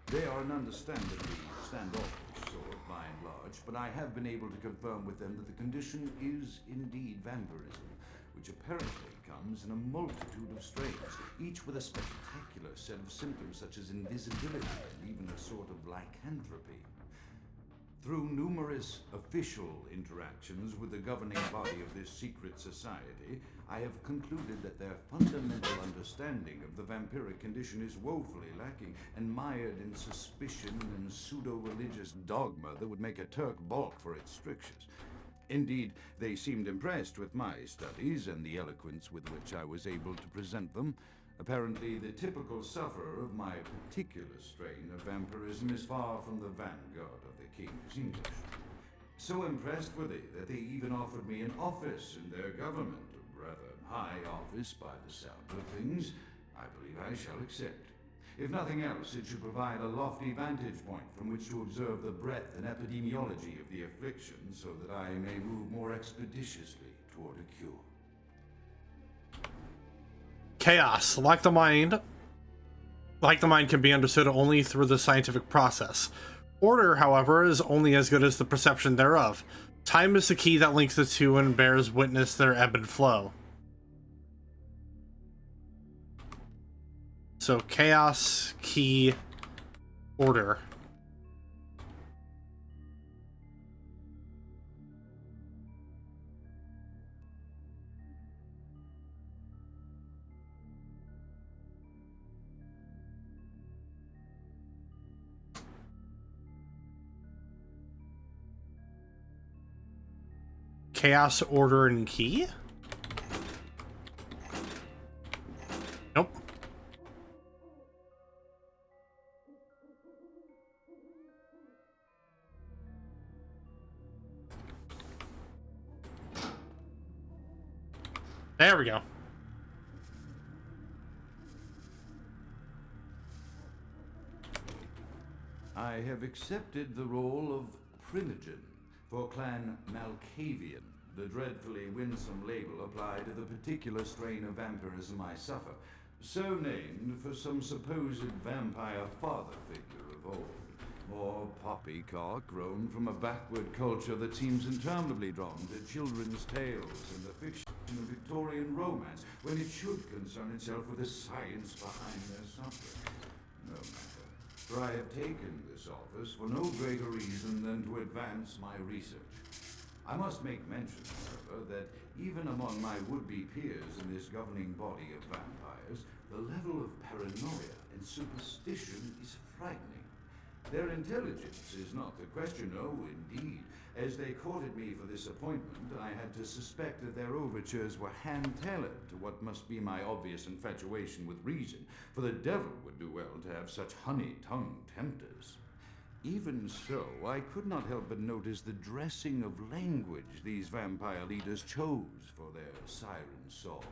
They are an understandably standoffish sort, by and large, but I have been able to confirm with them that the condition is indeed vampirism, which apparently comes in a multitude of strains, each with a spectacular set of symptoms such as invisibility and even a sort of lycanthropy. Through numerous official interactions with the governing body of this secret society, I have concluded that their fundamental understanding of the vampiric condition is woefully lacking and mired in suspicion and pseudo-religious dogma that would make a Turk balk for its strictures. Indeed, they seemed impressed with my studies and the eloquence with which I was able to present them. Apparently, the typical sufferer of my particular strain of vampirism is far from the vanguard of the King's English. So impressed were they that they even offered me an office in their government, a rather high office by the sound of things. I believe I shall accept. If nothing else, it should provide a lofty vantage point from which to observe the breadth and epidemiology of the affliction so that I may move more expeditiously toward a cure. Chaos, like the mind can be understood only through the scientific process. Order, however, is only as good as the perception thereof. Time is the key that links the two and bears witness their ebb and flow. So, chaos, key, order. Chaos, order, and key? Nope. There we go. I have accepted the role of Primogen for Clan Malkavian, the dreadfully winsome label applied to the particular strain of vampirism I suffer, so named for some supposed vampire father figure of old. Or poppycock grown from a backward culture that seems interminably drawn to children's tales and the fiction of Victorian romance, when it should concern itself with the science behind their suffering. No matter, for I have taken this office for no greater reason than to advance my research. I must make mention, however, that even among my would-be peers in this governing body of vampires, the level of paranoia and superstition is frightening. Their intelligence is not the question, no, indeed. As they courted me for this appointment, I had to suspect that their overtures were hand-tailored to what must be my obvious infatuation with reason, for the devil would do well to have such honey-tongued tempters. Even so, I could not help but notice the dressing of language these vampire leaders chose for their siren song.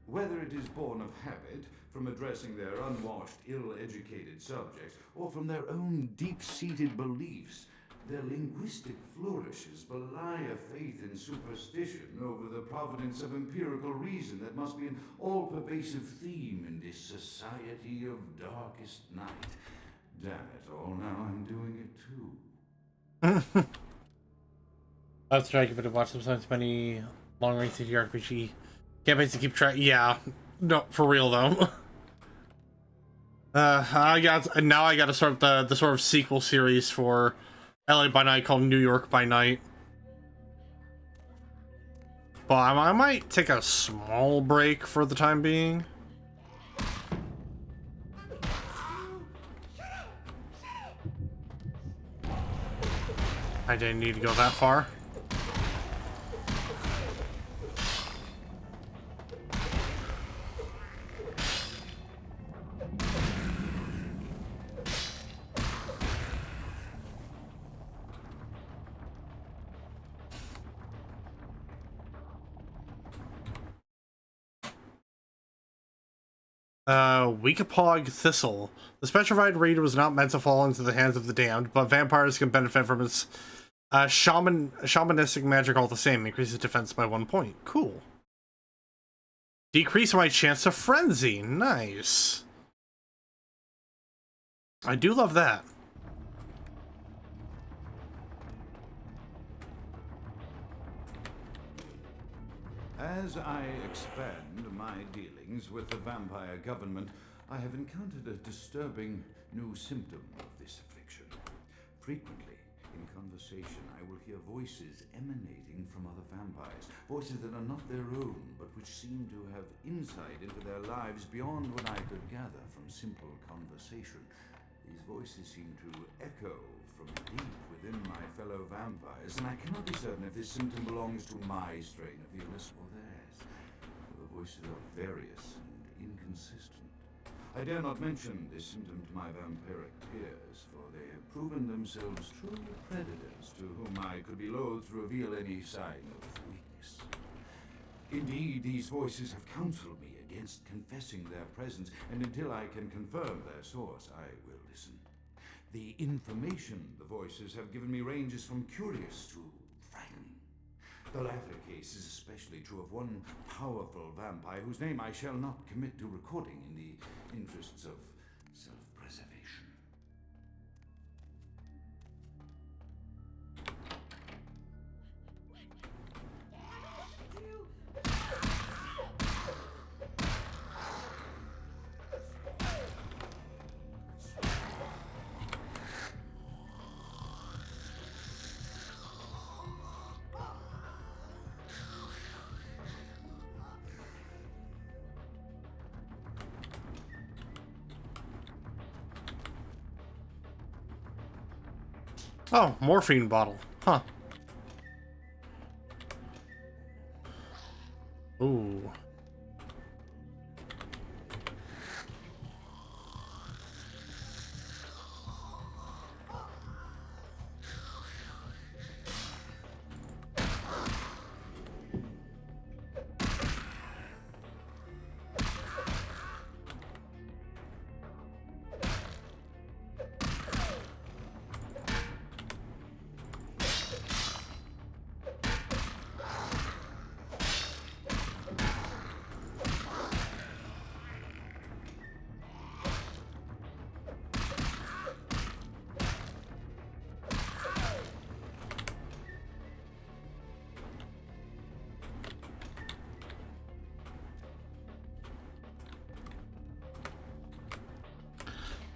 Whether it is born of habit, from addressing their unwashed, ill-educated subjects, or from their own deep-seated beliefs, their linguistic flourishes belie a faith in superstition over the providence of empirical reason that must be an all-pervasive theme in this society of darkest night. Damn it all, now I'm doing it too. That's try to watch sometimes many long-range RPG campaigns to keep track. Yeah, no, for real though. I got to start the sort of sequel series for LA by Night called New York by Night. But I might take a small break for the time being. I didn't need to go that far. Weekapog Thistle. The Petrified Reed was not meant to fall into the hands of the damned, but vampires can benefit from its shamanistic magic all the same. Increases defense by 1 point. Cool. Decrease my chance of frenzy. Nice. I do love that. As I expand my dealings with the vampire government, I have encountered a disturbing new symptom of this affliction. Frequently, in conversation, I will hear voices emanating from other vampires, voices that are not their own, but which seem to have insight into their lives beyond what I could gather from simple conversation. These voices seem to echo from deep within my fellow vampires, and I cannot be certain if this symptom belongs to my strain of illness or theirs. The voices are various and inconsistent. I dare not mention this symptom to my vampiric peers, for they have proven themselves true predators to whom I could be loath to reveal any sign of weakness. Indeed, these voices have counseled me against confessing their presence, and until I can confirm their source, I will listen. The information the voices have given me ranges from curious to frightening. The latter case is especially true of one powerful vampire whose name I shall not commit to recording in the interests of self-preservation. Oh, morphine bottle. Huh. Ooh.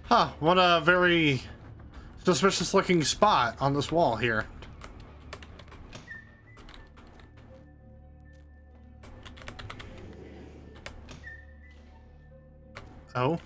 Huh, what a very suspicious looking spot on this wall here. Oh.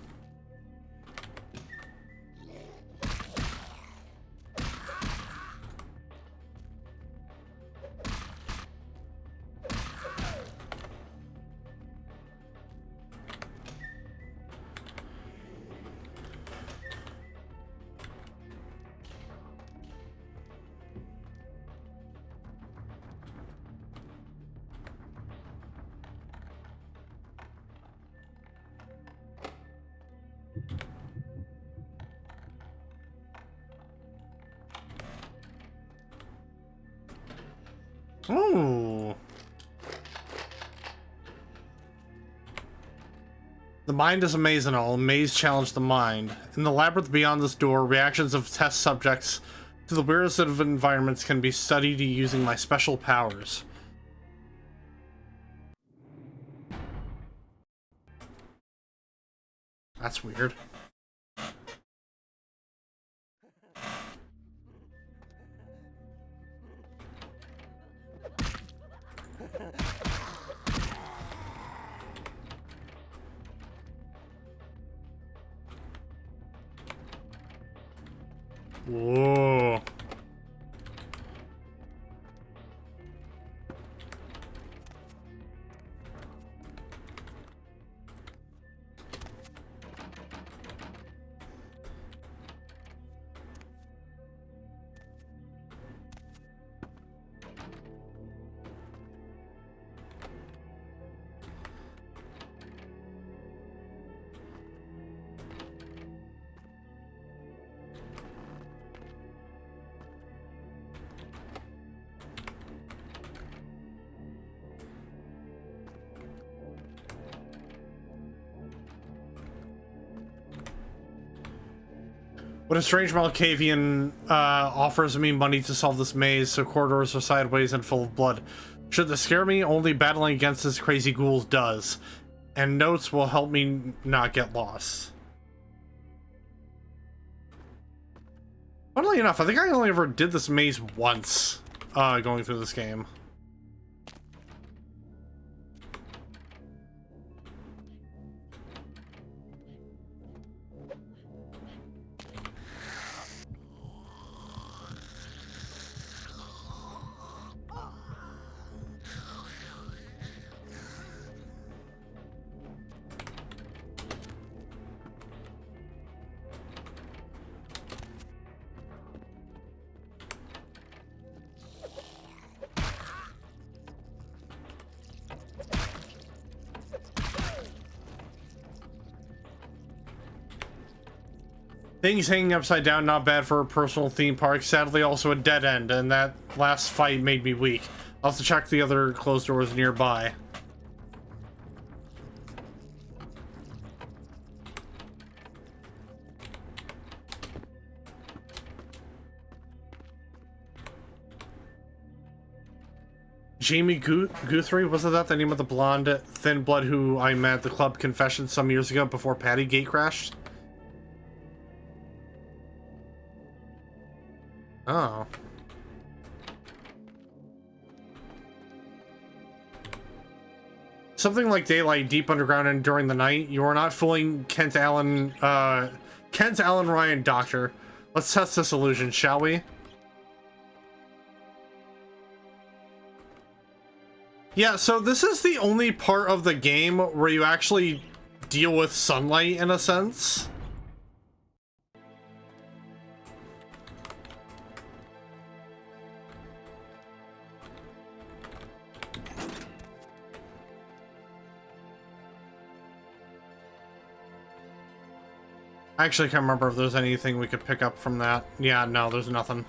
Ooh. The mind is a maze and all. Maze challenge the mind. In the labyrinth beyond this door, reactions of test subjects to the weirdest of environments can be studied using my special powers. That's weird. Whoa. When a strange Malkavian offers me money to solve this maze, so corridors are sideways and full of blood. Should this scare me? Only battling against this crazy ghouls does. And notes will help me not get lost. Funnily enough, I think I only ever did this maze once going through this game. Things hanging upside down, not bad for a personal theme park. Sadly, also a dead end, and that last fight made me weak. I'll have to check the other closed doors nearby. Jamie Guthrie, wasn't that the name of the blonde, thin blood who I met at the club confession some years ago before Patty Gate crashed? Oh. Something like daylight, deep underground, and during the night. You are not fooling Kent Allen Ryan, Doctor. Let's test this illusion, shall we? Yeah, so this is the only part of the game where you actually deal with sunlight, in a sense. I actually can't remember if there's anything we could pick up from that. Yeah, no, there's nothing.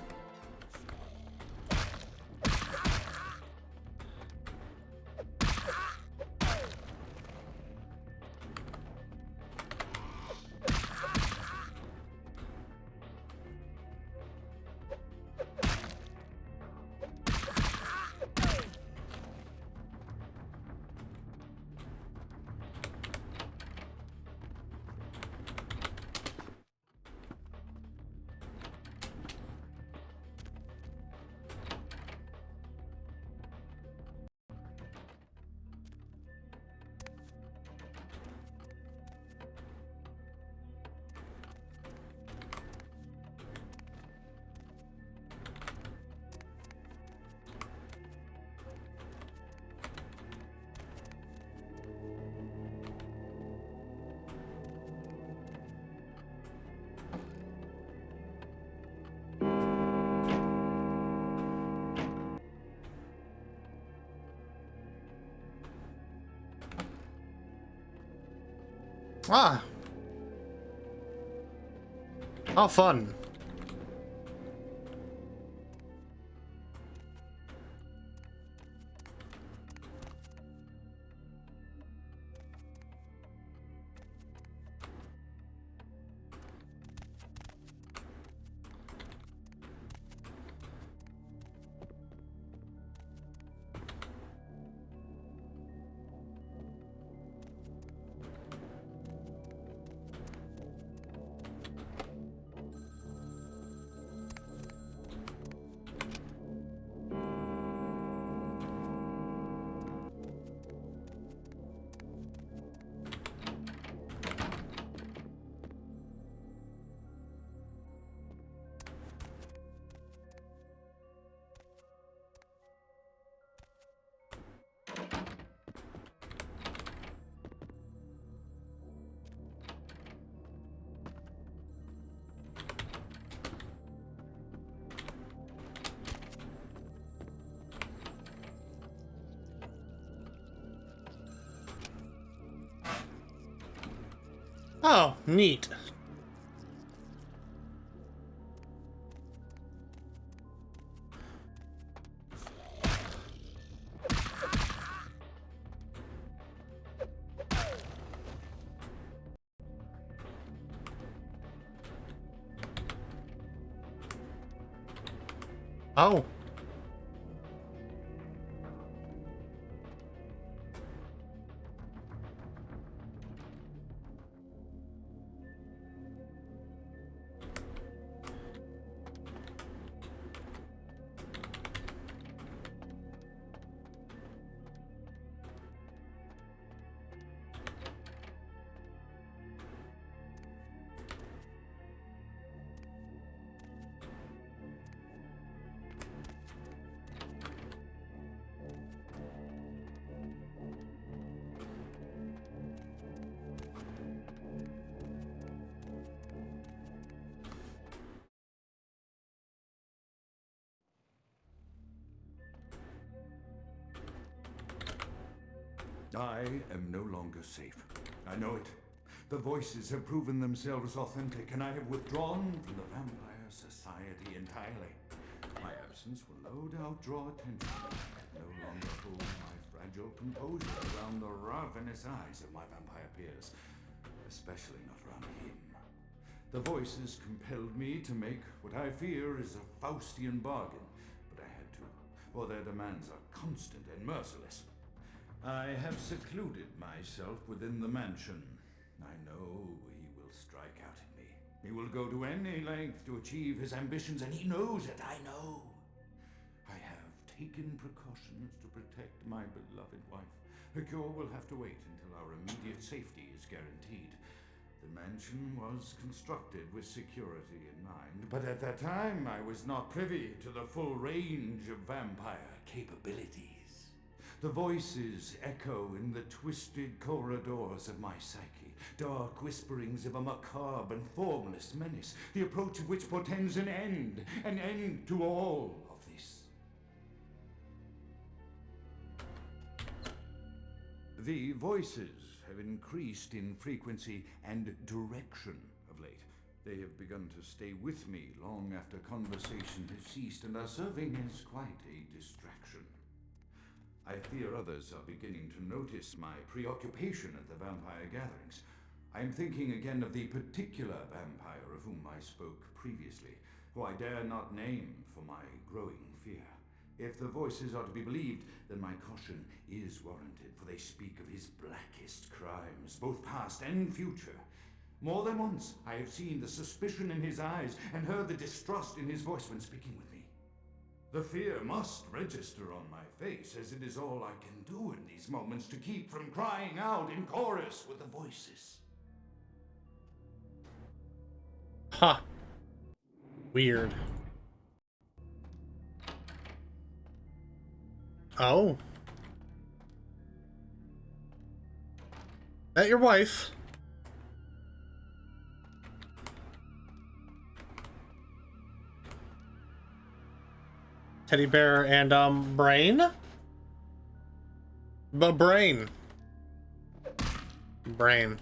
Ah. How fun. Oh, neat. Oh. I am no longer safe. I know it. The voices have proven themselves authentic, and I have withdrawn from the Vampire Society entirely. My absence will no doubt draw attention. No longer hold my fragile composure around the ravenous eyes of my vampire peers, especially not around him. The voices compelled me to make what I fear is a Faustian bargain, but I had to, for their demands are constant and merciless. I have secluded myself within the mansion. I know he will strike out at me. He will go to any length to achieve his ambitions, and he knows it, I know. I have taken precautions to protect my beloved wife. Her cure will have to wait until our immediate safety is guaranteed. The mansion was constructed with security in mind, but at that time I was not privy to the full range of vampire capabilities. The voices echo in the twisted corridors of my psyche, dark whisperings of a macabre and formless menace, the approach of which portends an end to all of this. The voices have increased in frequency and direction of late. They have begun to stay with me long after conversation has ceased and are serving as quite a distraction. I fear others are beginning to notice my preoccupation at the vampire gatherings. I am thinking again of the particular vampire of whom I spoke previously, who I dare not name for my growing fear. If the voices are to be believed, then my caution is warranted, for they speak of his blackest crimes, both past and future. More than once I have seen the suspicion in his eyes and heard the distrust in his voice when speaking with me. The fear must register on my face, as it is all I can do in these moments to keep from crying out in chorus with the voices. Huh. Weird. Oh. That your wife? Teddy bear and brain? Brain. Brain.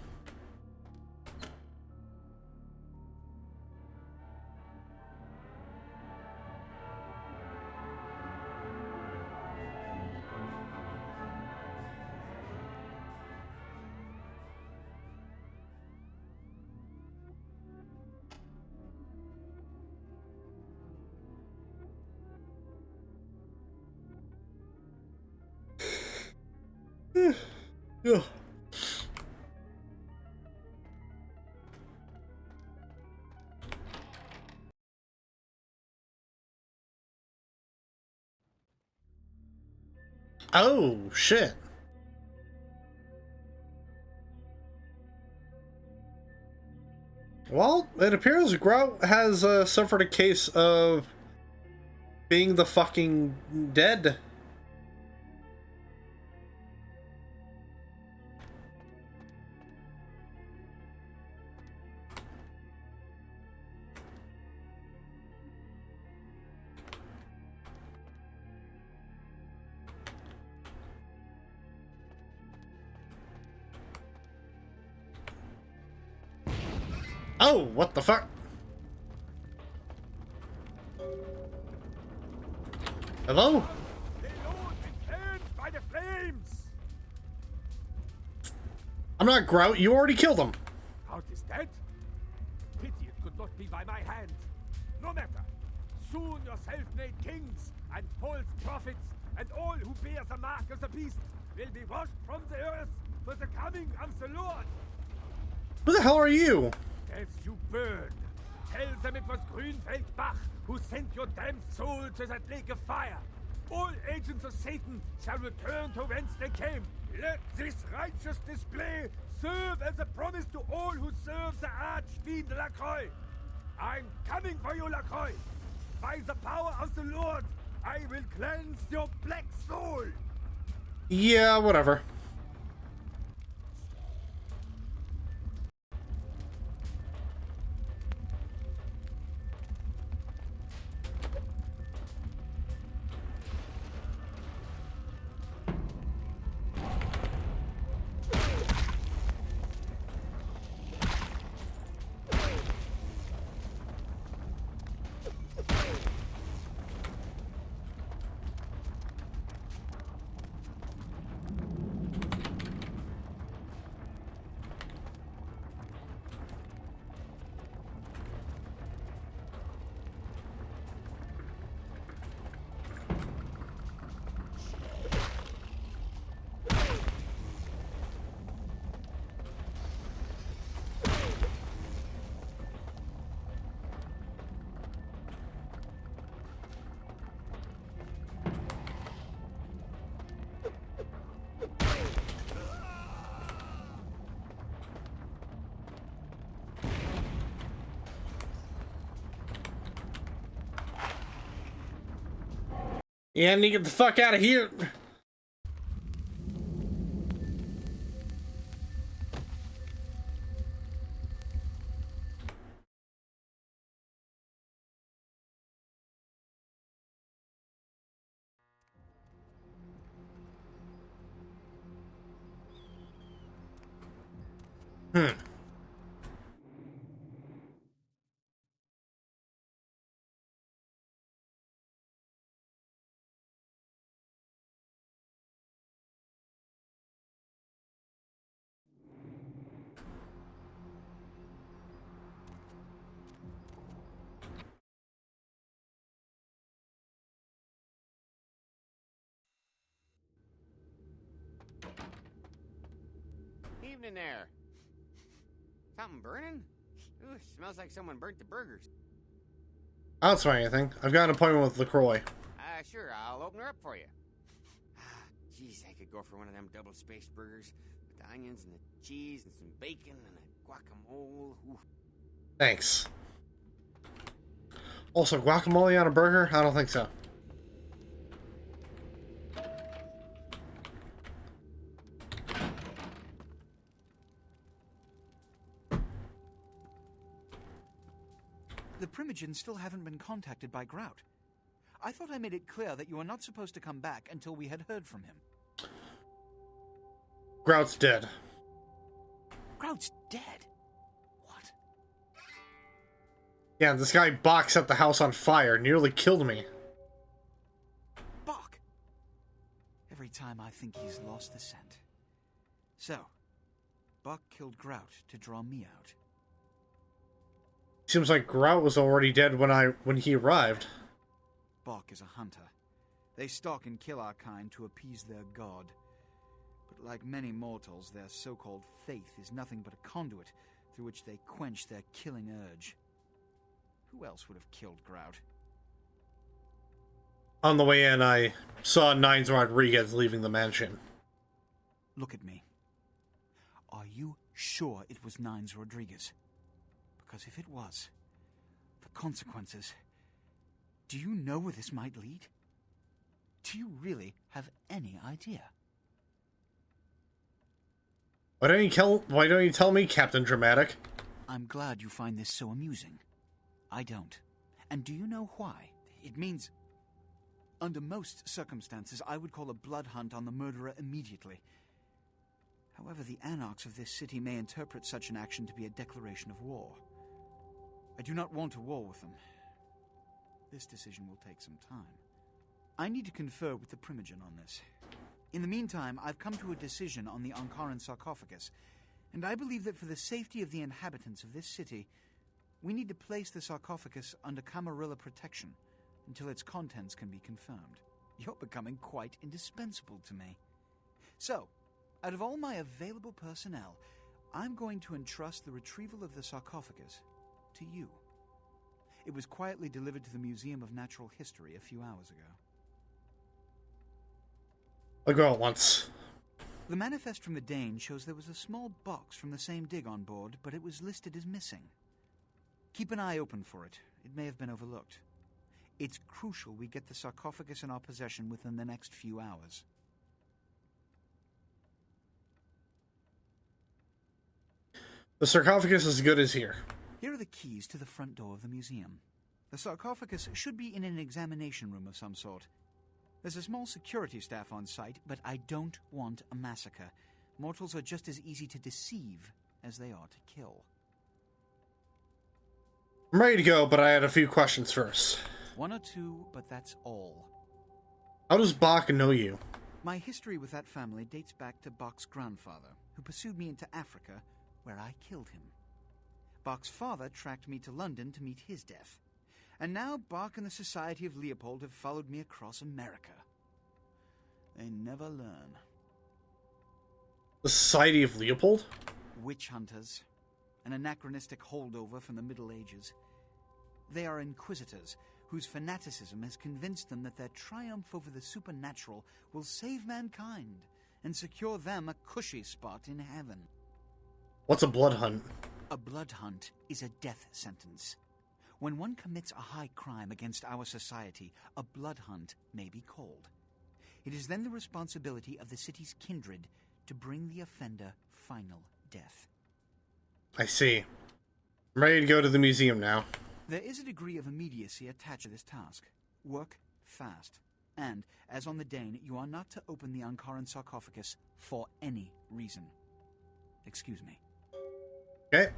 Yeah. Oh, shit. Well, it appears Grout has suffered a case of being the fucking dead. Oh, what the fuck? Hello? By the flames! I'm not Grout. You already killed him. Grout is dead? Pity it could not be by my hand. No matter. Soon your self-made kings and false prophets and all who bear the mark of the beast will be washed from the earth for the coming of the Lord. Who the hell are you? As you burn, tell them it was Grünfeld Bach who sent your damned soul to that lake of fire. All agents of Satan shall return to whence they came. Let this righteous display serve as a promise to all who serve the Archfiend Lacroix. I'm coming for you, Lacroix. By the power of the Lord, I will cleanse your black soul. Yeah, whatever. Yeah, I need to get the fuck out of here. Evening there. Something burning? Ooh, smells like someone burnt the burgers. I don't smell anything. I've got an appointment with LaCroix. Sure, I'll open her up for you. Jeez, I could go for one of them double-spaced burgers with the onions and the cheese and some bacon and a guacamole. Ooh. Thanks. Also, guacamole on a burger? I don't think so. The Primogens still haven't been contacted by Grout. I thought I made it clear that you were not supposed to come back until we had heard from him. Grout's dead. Grout's dead? What? Yeah, this guy Bach set the house on fire, nearly killed me. Bach! Every time I think he's lost the scent. So, Bach killed Grout to draw me out. Seems like Grout was already dead when he arrived. Bach is a hunter. They stalk and kill our kind to appease their god. But like many mortals, their so-called faith is nothing but a conduit through which they quench their killing urge. Who else would have killed Grout? On the way in, I saw Nines Rodriguez leaving the mansion. Look at me. Are you sure it was Nines Rodriguez? Because if it was, the consequences... Do you know where this might lead? Do you really have any idea? Why don't you tell me, Captain Dramatic? I'm glad you find this so amusing. I don't. And do you know why? It means... Under most circumstances, I would call a blood hunt on the murderer immediately. However, the anarchs of this city may interpret such an action to be a declaration of war. I do not want a war with them. This decision will take some time. I need to confer with the Primogen on this. In the meantime, I've come to a decision on the Ankaran sarcophagus, and I believe that for the safety of the inhabitants of this city, we need to place the sarcophagus under Camarilla protection until its contents can be confirmed. You're becoming quite indispensable to me. So, out of all my available personnel, I'm going to entrust the retrieval of the sarcophagus to you. It was quietly delivered to the Museum of Natural History a few hours ago. I'll go at once. The manifest from the Dane shows there was a small box from the same dig on board, but it was listed as missing. Keep an eye open for it. It may have been overlooked. It's crucial we get the sarcophagus in our possession within the next few hours. The sarcophagus is as good as here. Here are the keys to the front door of the museum. The sarcophagus should be in an examination room of some sort. There's a small security staff on site, but I don't want a massacre. Mortals are just as easy to deceive as they are to kill. I'm ready to go, but I had a few questions first. One or two, but that's all. How does Bach know you? My history with that family dates back to Bach's grandfather, who pursued me into Africa, where I killed him. Bach's father tracked me to London to meet his death. And now Bach and the Society of Leopold have followed me across America. They never learn. The Society of Leopold? Witch hunters. An anachronistic holdover from the Middle Ages. They are inquisitors, whose fanaticism has convinced them that their triumph over the supernatural will save mankind and secure them a cushy spot in heaven. What's a blood hunt? A blood hunt is a death sentence. When one commits a high crime against our society, a blood hunt may be called. It is then the responsibility of the city's kindred to bring the offender final death. I see. I'm ready to go to the museum now. There is a degree of immediacy attached to this task. Work fast. And, as on the Dane, you are not to open the Ankaran sarcophagus for any reason. Excuse me. Okay.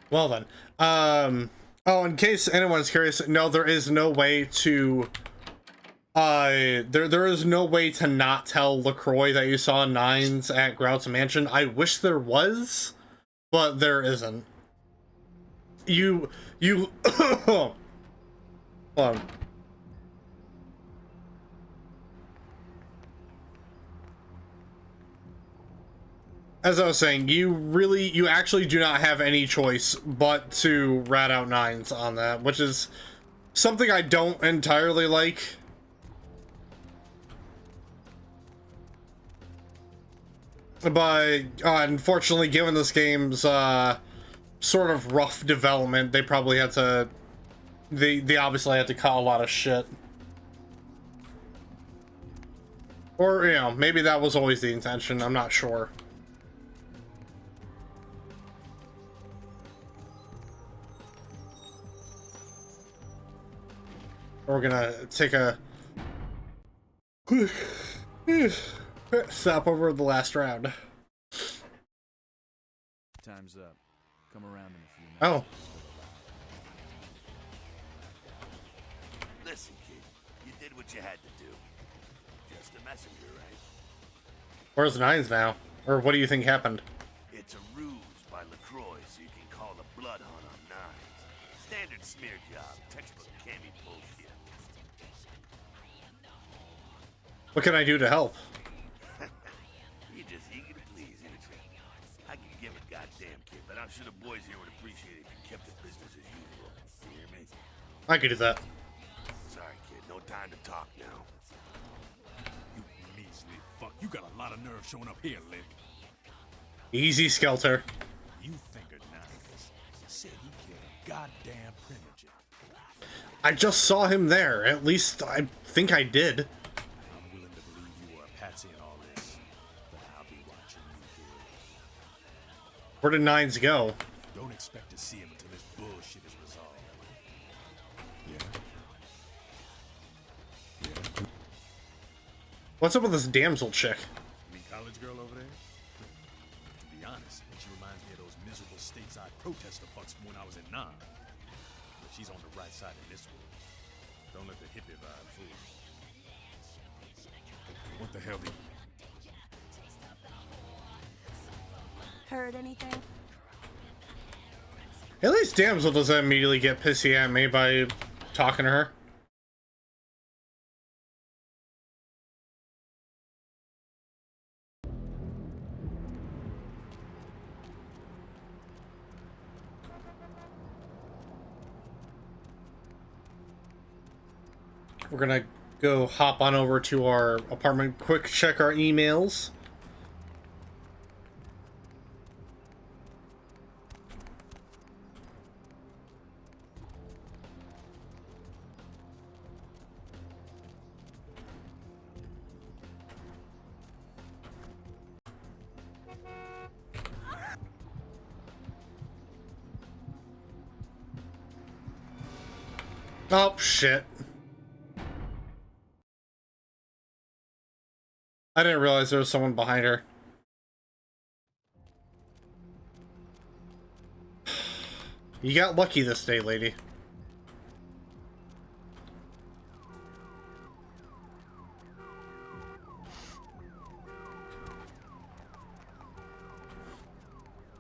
Well then. Oh, in case anyone's curious, no, there is no way to there is no way to not tell LaCroix that you saw Nines at Grout's Mansion. I wish there was, but there isn't. You hold on. As I was saying, you actually do not have any choice but to rat out Nines on that, which is something I don't entirely like. But unfortunately, given this game's sort of rough development, they probably had to they obviously had to cut a lot of shit. Or, you know, maybe that was always the intention, I'm not sure. We're gonna take a quick stop over the last round. Time's up. Come around in a few minutes. Oh. Listen, kid, you did what you had to do. Just a messenger, right? Where's Nines now? Or what do you think happened? It's a ruse by LaCroix so you can call a blood hunt on Nines. Standard smear job, textbook candy bullshit. What can I do to help? You're just eager to please, ain't you? I can give a goddamn kid, but I'm sure the boys here would appreciate it if you kept the business as usual. You hear me? I could do that. Sorry, kid. No time to talk now. You measly fuck. You got a lot of nerve showing up here, Lick. Easy, Skelter. You fingered Nines. Said he killed a goddamn Primogen. I just saw him there. At least I think I did. I'm willing to believe you were a patsy in all this, but I'll be watching you, kid. Where did Nines go? Don't expect to see him until this bullshit is resolved. Yeah. What's up with this damsel chick? You mean college girl over there? To be honest, she reminds outside protester fucks from when I was in 9. But she's on the right side in this one. Don't let the hippie vibe fool you. What the hell did... Heard anything? At least Damsel doesn't immediately get pissy at me by talking to her. We're gonna go hop on over to our apartment, quick check our emails. Oh, shit. I didn't realize there was someone behind her. You got lucky this day, lady.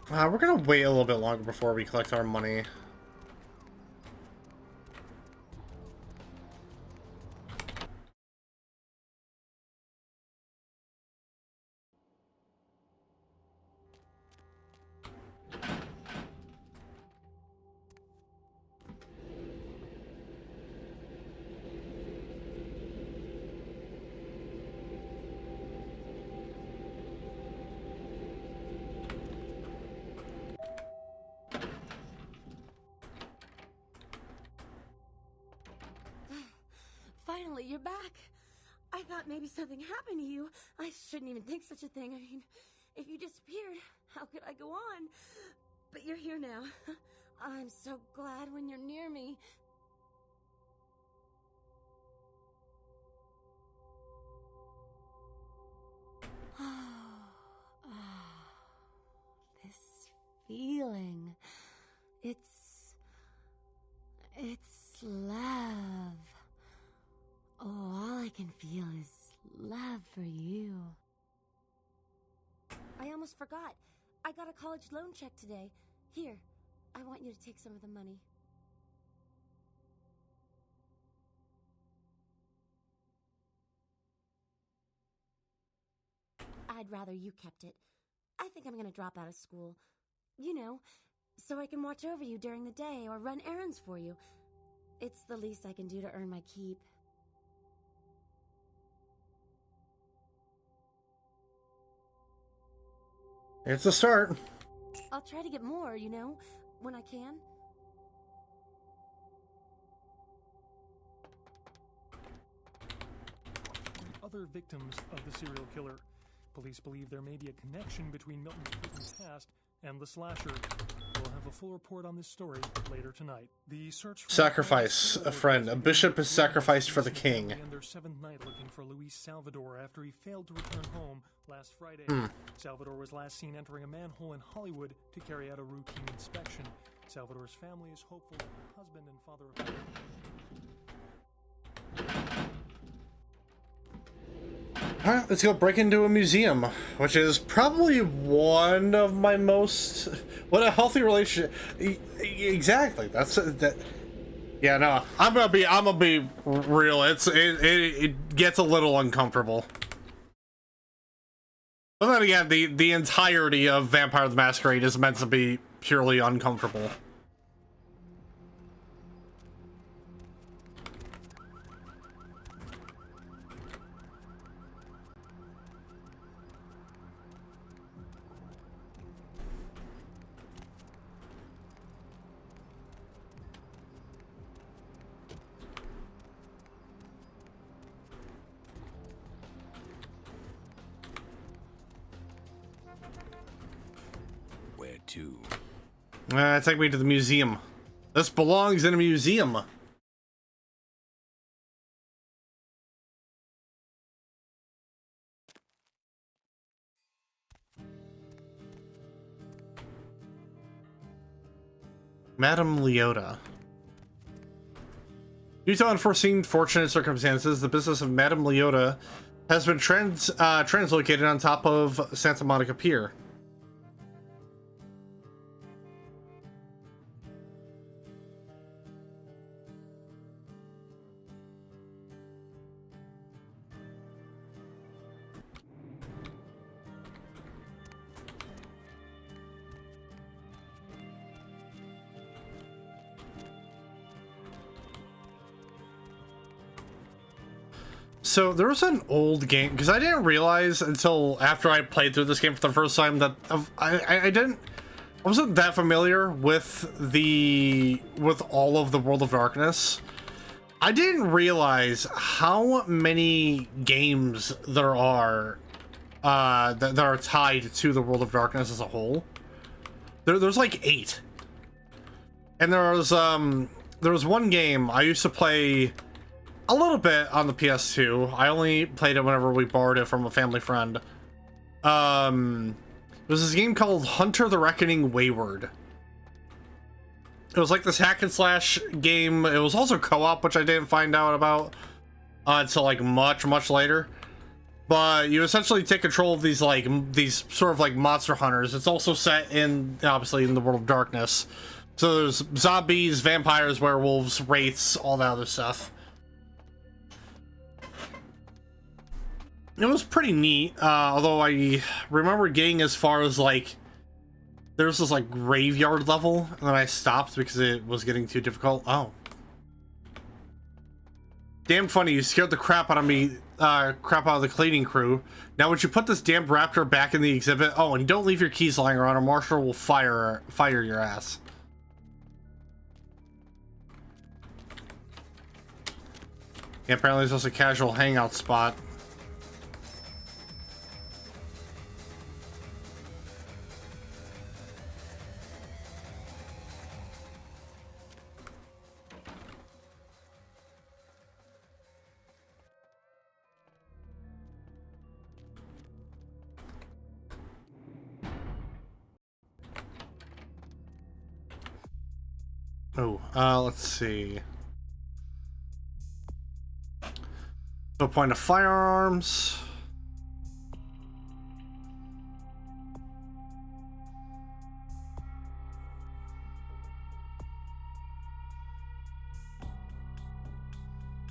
We're gonna wait a little bit longer before we collect our money. Finally, you're back. I thought maybe something happened to you. I shouldn't even think such a thing. I mean, if you disappeared, how could I go on? But you're here now. I'm so glad when you're near me. This feeling. It's love. Oh, all I can feel is love for you. I almost forgot. I got a college loan check today. Here, I want you to take some of the money. I'd rather you kept it. I think I'm gonna drop out of school. You know, so I can watch over you during the day or run errands for you. It's the least I can do to earn my keep. It's a start. I'll try to get more, you know, when I can. Other victims of the serial killer. Police believe there may be a connection between Milton's prison past and the slasher. We'll have a full report on this story later tonight. The search for Sacrifice a friend. A bishop is sacrificed for the king. And their 7th night looking for Luis Salvador after he failed to return home last Friday. Salvador was last seen entering a manhole in Hollywood to carry out a routine inspection. Salvador's family is hopeful that the husband and father of... Alright, let's go break into a museum, which is probably one of my most... What a healthy relationship... Exactly, that's... that. Yeah, no, I'm gonna be real. It gets a little uncomfortable. But then again, the entirety of Vampire the Masquerade is meant to be purely uncomfortable. Where to? Take me to the museum. This belongs in a museum. Madame Leota. Due to unforeseen fortunate circumstances, the business of Madame Leota has been translocated on top of Santa Monica Pier. So there was an old game, because I didn't realize until after I played through this game for the first time that I wasn't that familiar with all of the World of Darkness. I didn't realize how many games there are that are tied to the World of Darkness as a whole. There's like 8, and there was one game I used to play a little bit on the PS2. I only played it whenever we borrowed it from a family friend. It was this game called Hunter the Reckoning Wayward. It was like this hack and slash game. It was also co-op, which I didn't find out about until like much later. But you essentially take control of these sort of like monster hunters. It's also set in, obviously, in the World of Darkness. So there's zombies, vampires, werewolves, wraiths, all that other stuff. It was pretty neat, although I remember getting as far as like there's this like graveyard level, and then I stopped because it was getting too difficult. Oh, damn funny! You scared the crap out of me, crap out of the cleaning crew. Now would you put this damn raptor back in the exhibit? Oh, and don't leave your keys lying around, or Marshall will fire your ass. Yeah, apparently there's just a casual hangout spot. Oh, let's see. So point of firearms.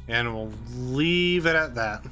And we'll leave it at that.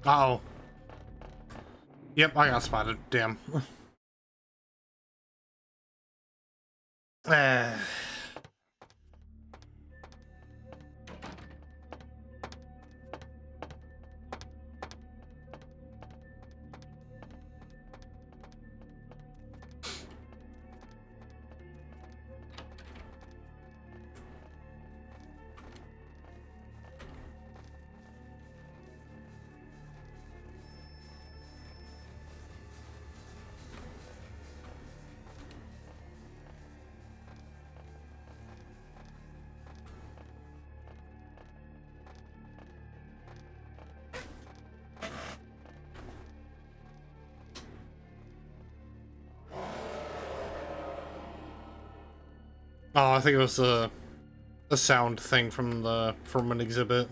Uh-oh. Yep, I got spotted. Damn. Oh, I think it was a sound thing from an exhibit.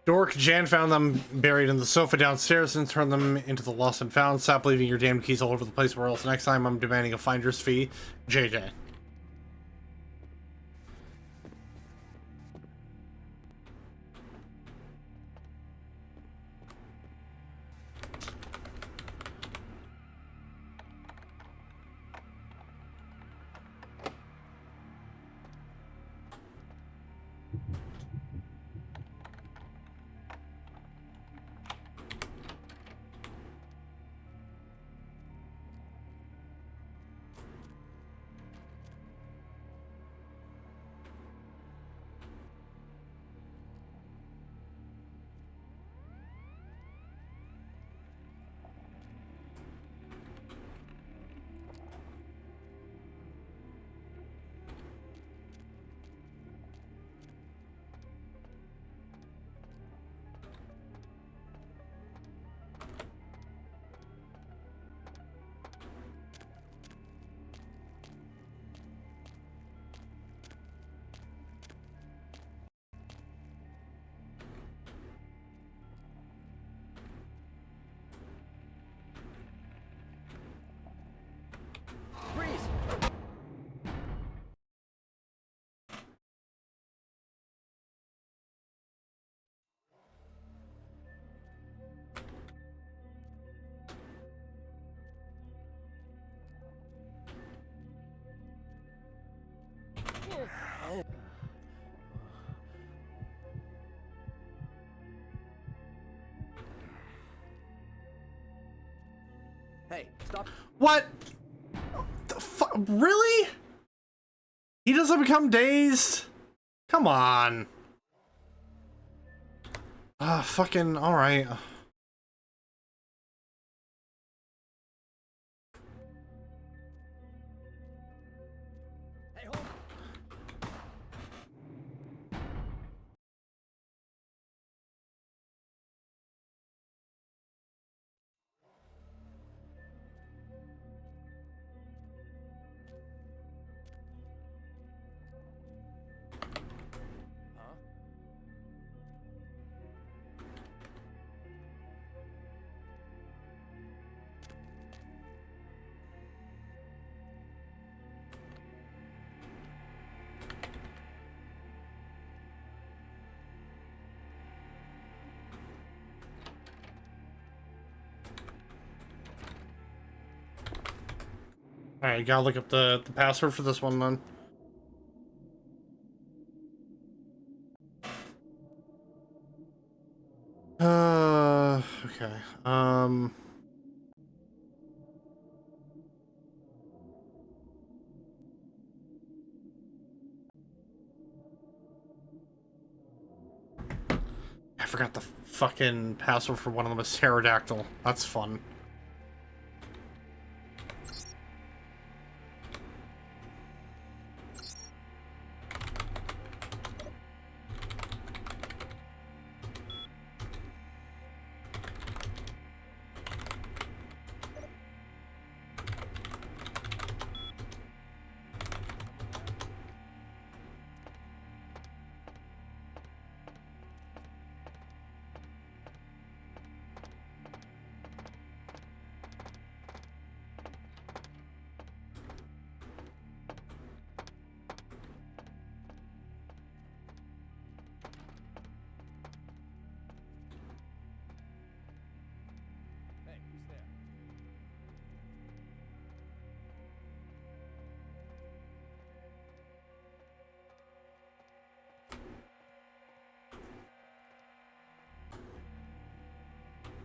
Dork, Jan found them buried in the sofa downstairs and turned them into the lost and found. Stop leaving your damn keys all over the place, or else next time I'm demanding a finder's fee. JJ. Hey, stop. What? The fuck? Really? He doesn't become dazed? Come on. Fucking, alright. Alright, gotta look up the password for this one then. Okay. I forgot the fucking password for one of them is pterodactyl. That's fun.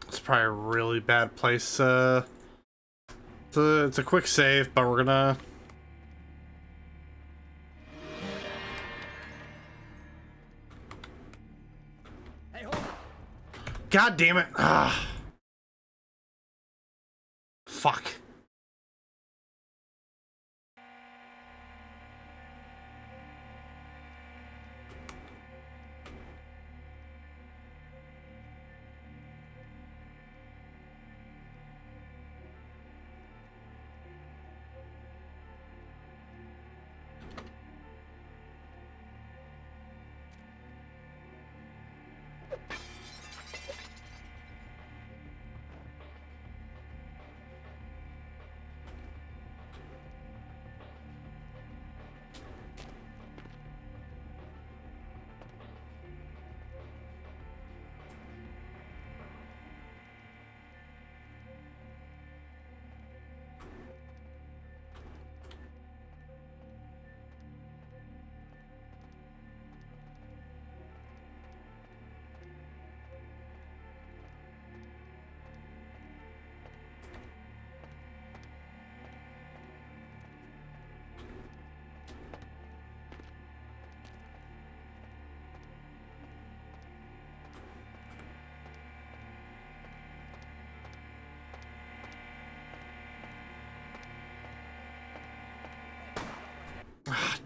It's probably a really bad place. It's a quick save, but we're gonna. God damn it! Ah. Fuck.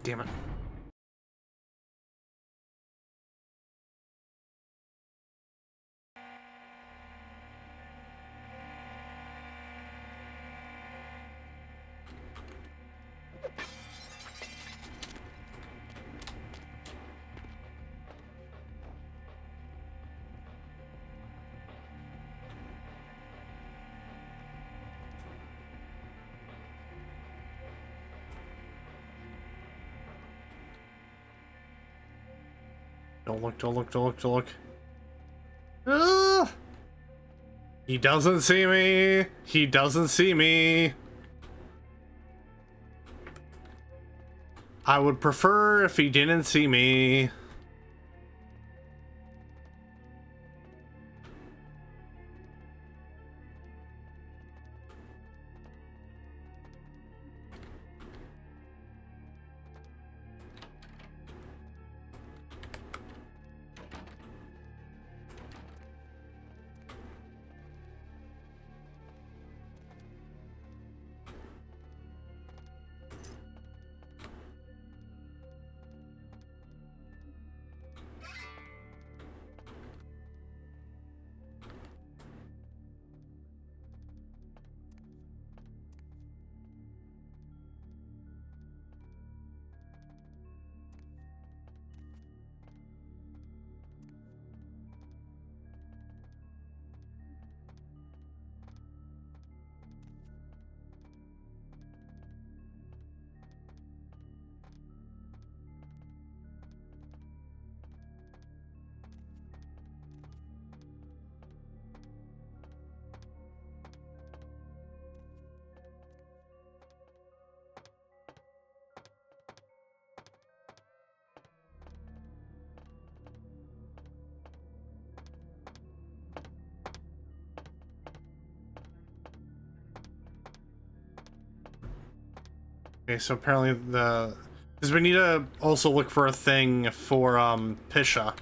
damn it. Don't look, don't look, don't look, don't look. Ah! He doesn't see me. He doesn't see me. I would prefer if he didn't see me. Okay, so apparently because we need to also look for a thing for, Pisha.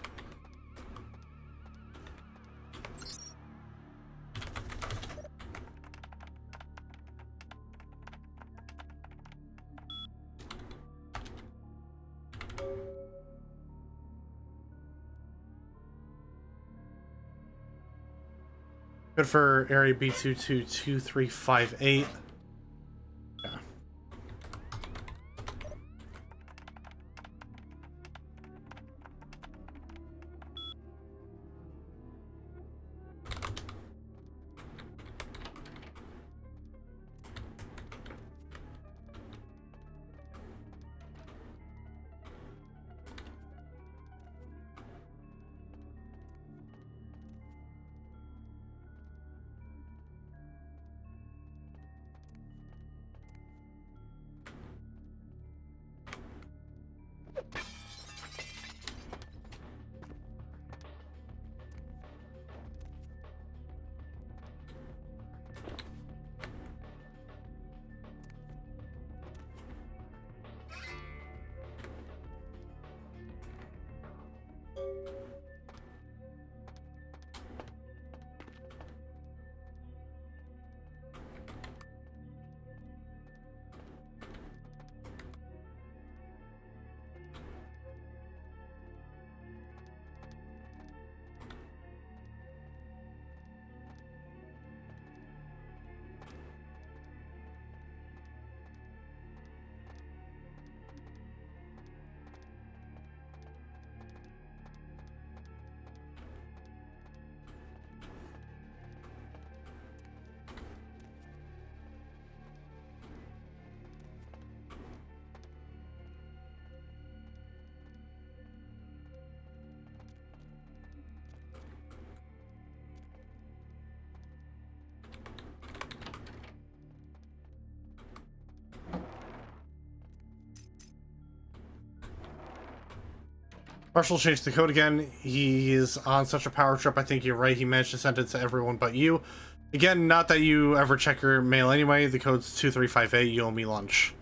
Good for area B222358. Yeah. Marshall changed the code again. He is on such a power trip. I think you're right. He managed to send it to everyone but you. Again, not that you ever check your mail anyway. The code's 2358. You owe me lunch.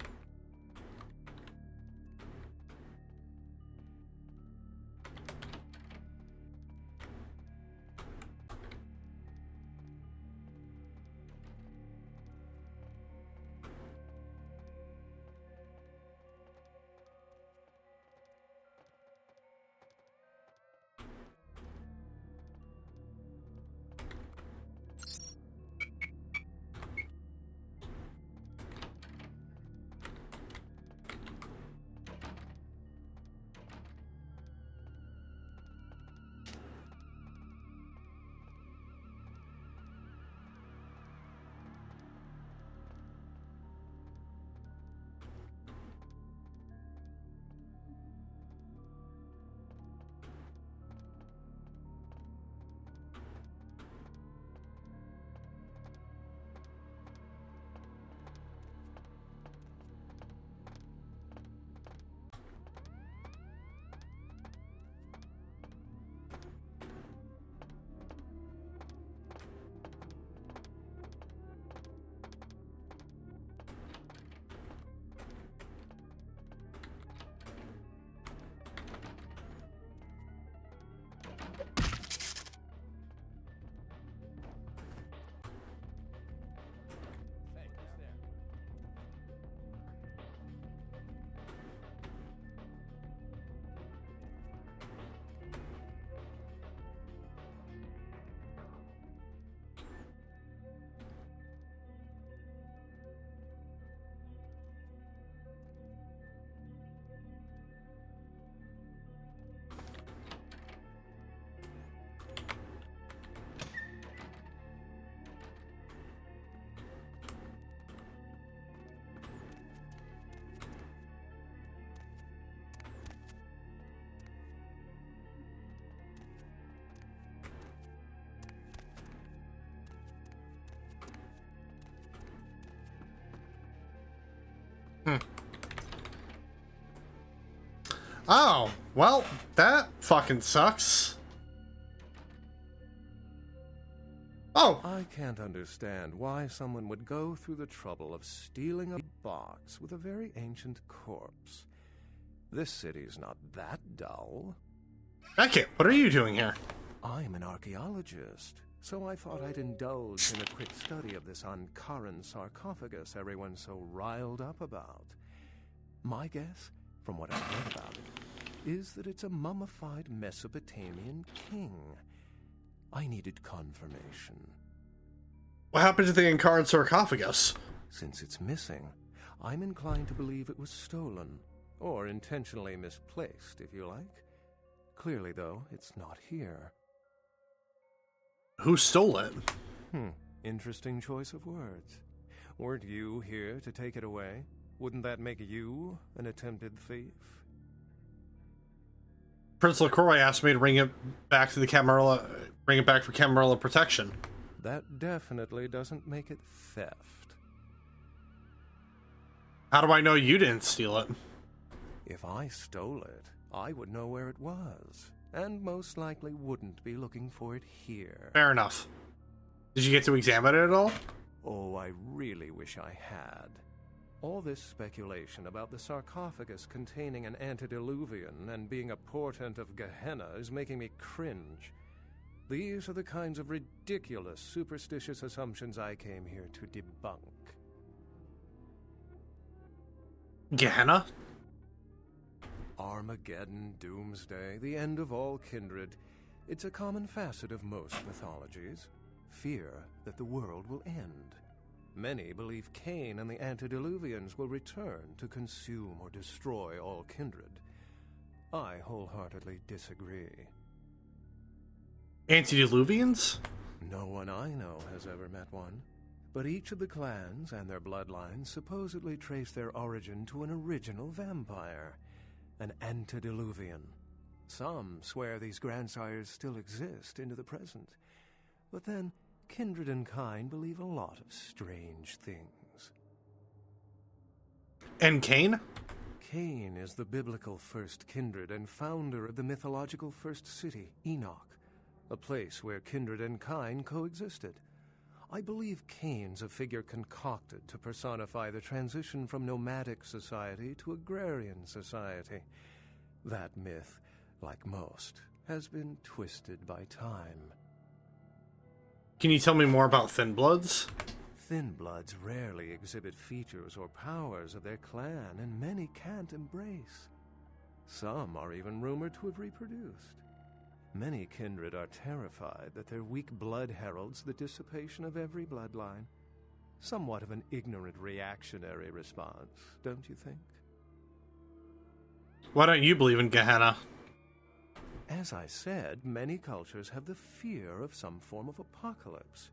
Oh, well, that fucking sucks. Oh! I can't understand why someone would go through the trouble of stealing a box with a very ancient corpse. This city's not that dull. Beckett, what are you doing here? I'm an archaeologist, so I thought I'd indulge in a quick study of this Ankaran sarcophagus everyone's so riled up about. My guess, from what I've read about it, is that it's a mummified Mesopotamian king. I needed confirmation. What happened to the Ankaran sarcophagus? Since it's missing, I'm inclined to believe it was stolen, or intentionally misplaced, if you like. Clearly, though, it's not here. Who stole it? Interesting choice of words. Weren't you here to take it away? Wouldn't that make you an attempted thief? Prince LaCroix asked me to bring it back to the Camarilla, bring it back for Camarilla protection. That definitely doesn't make it theft. How do I know you didn't steal it? If I stole it, I would know where it was, and most likely wouldn't be looking for it here. Fair enough. Did you get to examine it at all? Oh, I really wish I had. All this speculation about the sarcophagus containing an antediluvian and being a portent of Gehenna is making me cringe. These are the kinds of ridiculous, superstitious assumptions I came here to debunk. Gehenna? Armageddon, doomsday, the end of all kindred. It's a common facet of most mythologies. Fear that the world will end. Many believe Cain and the antediluvians will return to consume or destroy all kindred. I wholeheartedly disagree. Antediluvians? No one I know has ever met one. But each of the clans and their bloodlines supposedly trace their origin to an original vampire, an antediluvian. Some swear these grandsires still exist into the present. But then, kindred and kind believe a lot of strange things. And Cain? Cain is the biblical first kindred and founder of the mythological first city, Enoch, a place where kindred and kind coexisted. I believe Cain's a figure concocted to personify the transition from nomadic society to agrarian society. That myth, like most, has been twisted by time. Can you tell me more about Thin Bloods? Thin Bloods rarely exhibit features or powers of their clan, and many can't embrace. Some are even rumored to have reproduced. Many kindred are terrified that their weak blood heralds the dissipation of every bloodline. Somewhat of an ignorant reactionary response, don't you think? Why don't you believe in Gehenna? As I said, many cultures have the fear of some form of apocalypse.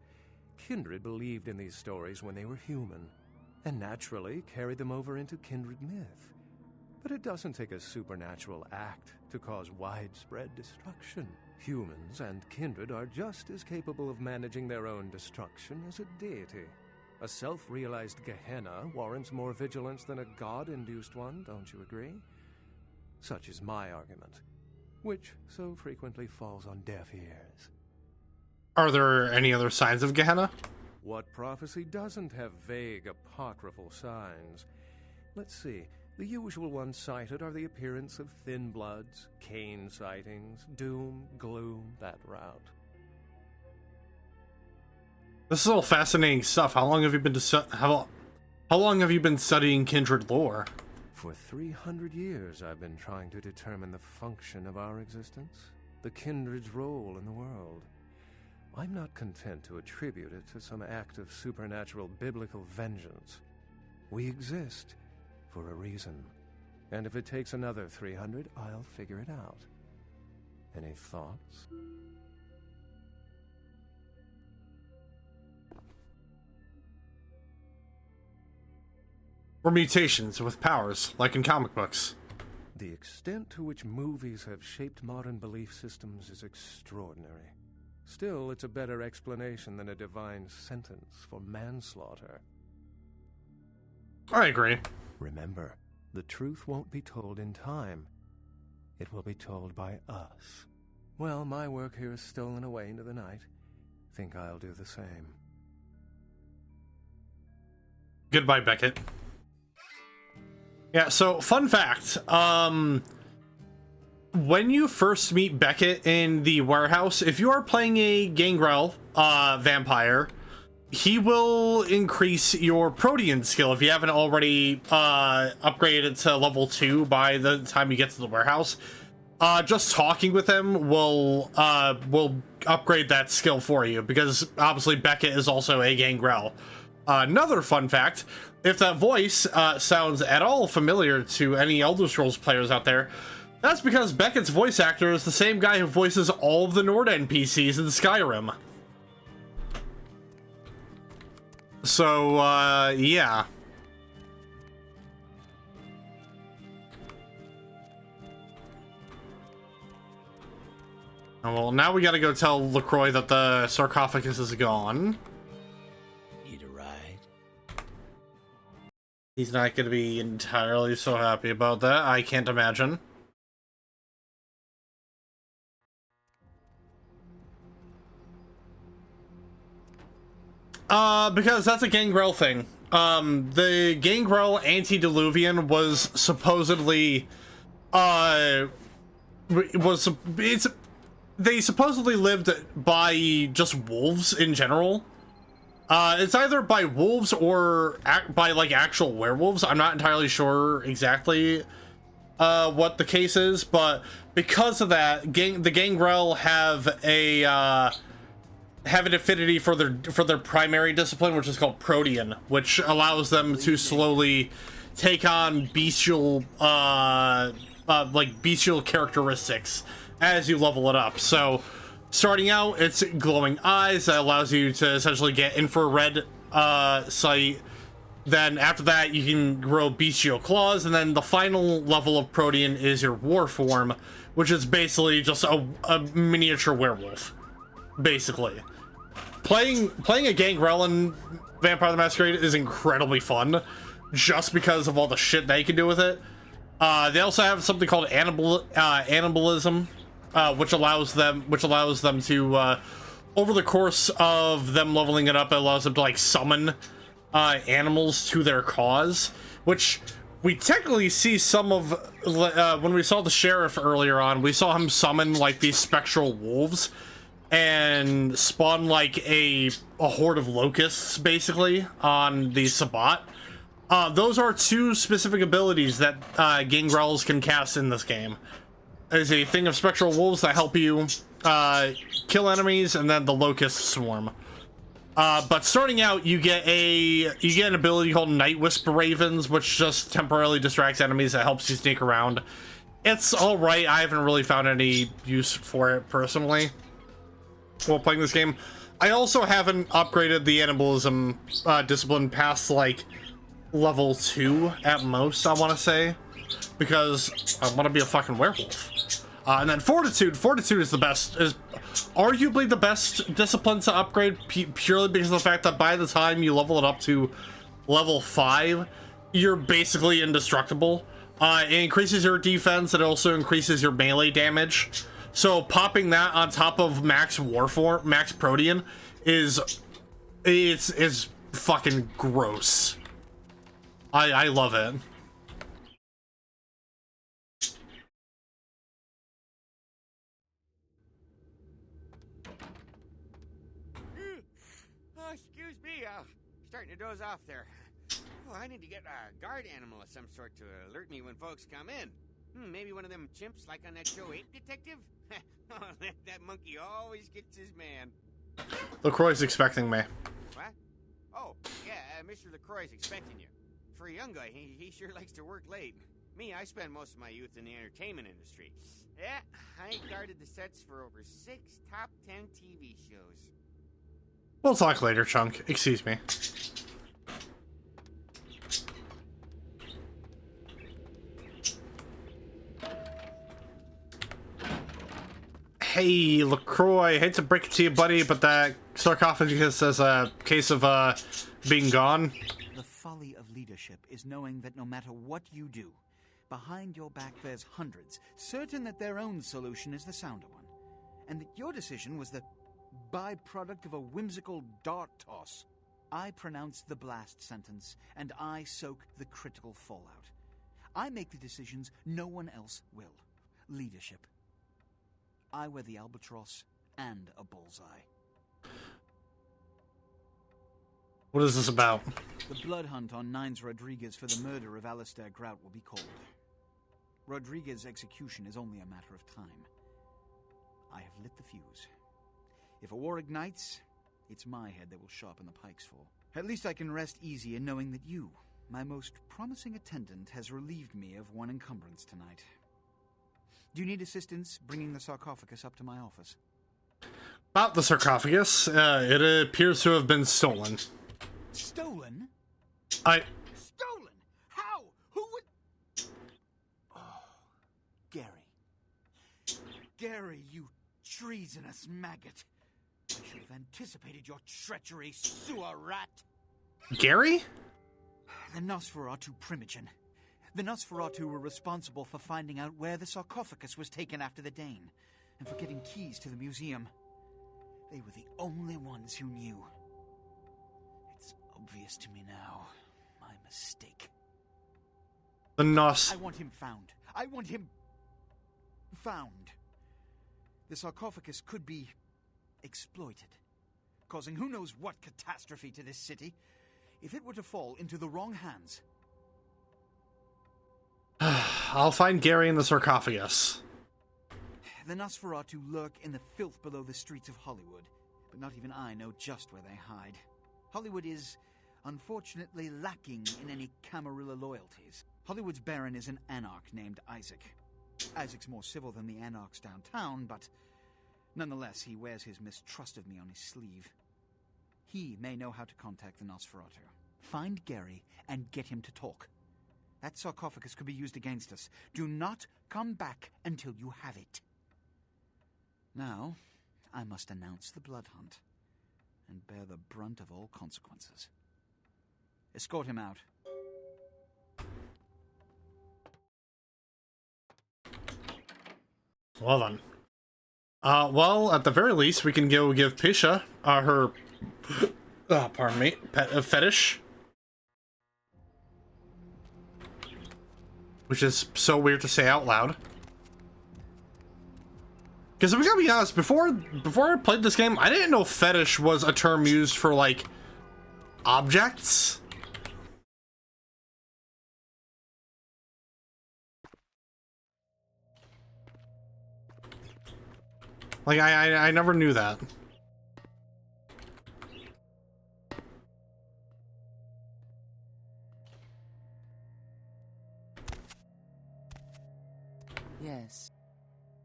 Kindred believed in these stories when they were human, and naturally carried them over into kindred myth. But it doesn't take a supernatural act to cause widespread destruction. Humans and kindred are just as capable of managing their own destruction as a deity. A self-realized Gehenna warrants more vigilance than a god-induced one, don't you agree? Such is my argument, which so frequently falls on deaf ears. Are there any other signs of Gehenna? What prophecy doesn't have vague apocryphal signs? Let's see. The usual ones cited are the appearance of Thin Bloods, Cain sightings, doom, gloom, that route. This is all fascinating stuff. How long have you been how long have you been studying kindred lore? For 300 years I've been trying to determine the function of our existence, the kindred's role in the world. I'm not content to attribute it to some act of supernatural biblical vengeance. We exist for a reason, and if it takes another 300, I'll figure it out. Any thoughts? Or mutations with powers, like in comic books. The extent to which movies have shaped modern belief systems is extraordinary. Still, it's a better explanation than a divine sentence for manslaughter. I agree. Remember, the truth won't be told in time. it will be told by us. Well, my work here is stolen away into the night. Think I'll do the same. Goodbye, Beckett. Yeah, so fun fact, when you first meet Beckett in the warehouse, if you are playing a Gangrel vampire, he will increase your Protean skill if you haven't already upgraded it to level 2 by the time you get to the warehouse. Just talking with him will upgrade that skill for you, because obviously Beckett is also a Gangrel. Another fun fact, if that voice sounds at all familiar to any Elder Scrolls players out there, that's because Beckett's voice actor is the same guy who voices all of the Nord NPCs in Skyrim. So, yeah. Oh, well, now we gotta go tell LaCroix that the sarcophagus is gone. Need a ride? He's not gonna be entirely so happy about that, I can't imagine. Because that's a Gangrel thing. The Gangrel Antediluvian was supposedly, they supposedly lived by just wolves in general. It's either by wolves or by, like, actual werewolves. I'm not entirely sure exactly, what the case is, but because of that, the Gangrel have an affinity for their primary discipline, which is called Protean, which allows them to slowly take on bestial bestial characteristics as you level it up. So starting out, it's glowing eyes that allows you to essentially get infrared sight. Then after that, you can grow bestial claws, and then the final level of Protean is your war form, which is basically just a miniature werewolf, basically. Playing a Gangrel in Vampire the Masquerade is incredibly fun, just because of all the shit they can do with it. They also have something called annibalism, which allows them to, over the course of them leveling it up, it allows them to, like, summon animals to their cause, which we technically see some of when we saw the sheriff earlier on. We saw him summon, like, these spectral wolves and spawn, like, a horde of locusts, basically, on the Sabbat. Those are two specific abilities that Gangrels can cast in this game. There's a thing of spectral wolves that help you kill enemies, and then the locust swarm. But starting out, you get an ability called Night Wisp Ravens, which just temporarily distracts enemies that helps you sneak around. It's alright. I haven't really found any use for it personally while playing this game. I also haven't upgraded the Annibalism discipline past, like, level 2 at most, I want to say, because I want to be a fucking werewolf. And then Fortitude is the best, is arguably the best discipline to upgrade, purely because of the fact that by the time you level it up to level 5, you're basically indestructible. It increases your defense, it also increases your melee damage. So popping that on top of max Protean is fucking gross. I love it. Oh, excuse me, starting to doze off there. Oh, I need to get a guard animal of some sort to alert me when folks come in. Maybe one of them chimps like on that show, Ape Detective? Oh, that monkey always gets his man. LaCroix's expecting me. What? Oh, yeah, Mr. LaCroix's expecting you. For a young guy, he sure likes to work late. Me, I spend most of my youth in the entertainment industry. Yeah, I guarded the sets for over 6 top 10 TV shows. We'll talk later, Chunk. Excuse me. Hey, LaCroix, hate to break it to you, buddy, but that sarcophagus is a case of, being gone. The folly of leadership is knowing that no matter what you do, behind your back there's hundreds, certain that their own solution is the sounder one, and that your decision was the byproduct of a whimsical dart toss. I pronounce the blast sentence, and I soak the critical fallout. I make the decisions no one else will. Leadership. I wear the albatross and a bullseye. What is this about? The blood hunt on Nines Rodriguez for the murder of Alistair Grout will be called. Rodriguez's execution is only a matter of time. I have lit the fuse. If a war ignites, it's my head that will sharpen the pikes for. At least I can rest easy in knowing that you, my most promising attendant, has relieved me of one encumbrance tonight. Do you need assistance bringing the sarcophagus up to my office? About the sarcophagus, it appears to have been stolen. Stolen? Stolen? How? Who would... Oh, Gary. Gary, you treasonous maggot. I should have anticipated your treachery, sewer rat. Gary? The Nosferatu Primogen. The Nosferatu were responsible for finding out where the sarcophagus was taken after the Dane, and for getting keys to the museum. They were the only ones who knew. It's obvious to me now. My mistake. The Nos... I want him found. I want him... found. The sarcophagus could be exploited, causing who knows what catastrophe to this city. If it were to fall into the wrong hands... I'll find Gary in the sarcophagus. The Nosferatu lurk in the filth below the streets of Hollywood, but not even I know just where they hide. Hollywood is, unfortunately, lacking in any Camarilla loyalties. Hollywood's baron is an anarch named Isaac. Isaac's more civil than the anarchs downtown, but nonetheless, he wears his mistrust of me on his sleeve. He may know how to contact the Nosferatu. Find Gary and get him to talk. That sarcophagus could be used against us. Do not come back until you have it. Now, I must announce the blood hunt and bear the brunt of all consequences. Escort him out. Well then. Well, at the very least, we can go give Pisha her... pardon me. Fetish. Which is so weird to say out loud. Because we gotta be honest, before I played this game, I didn't know fetish was a term used for, like, objects. Like, I never knew that. Yes.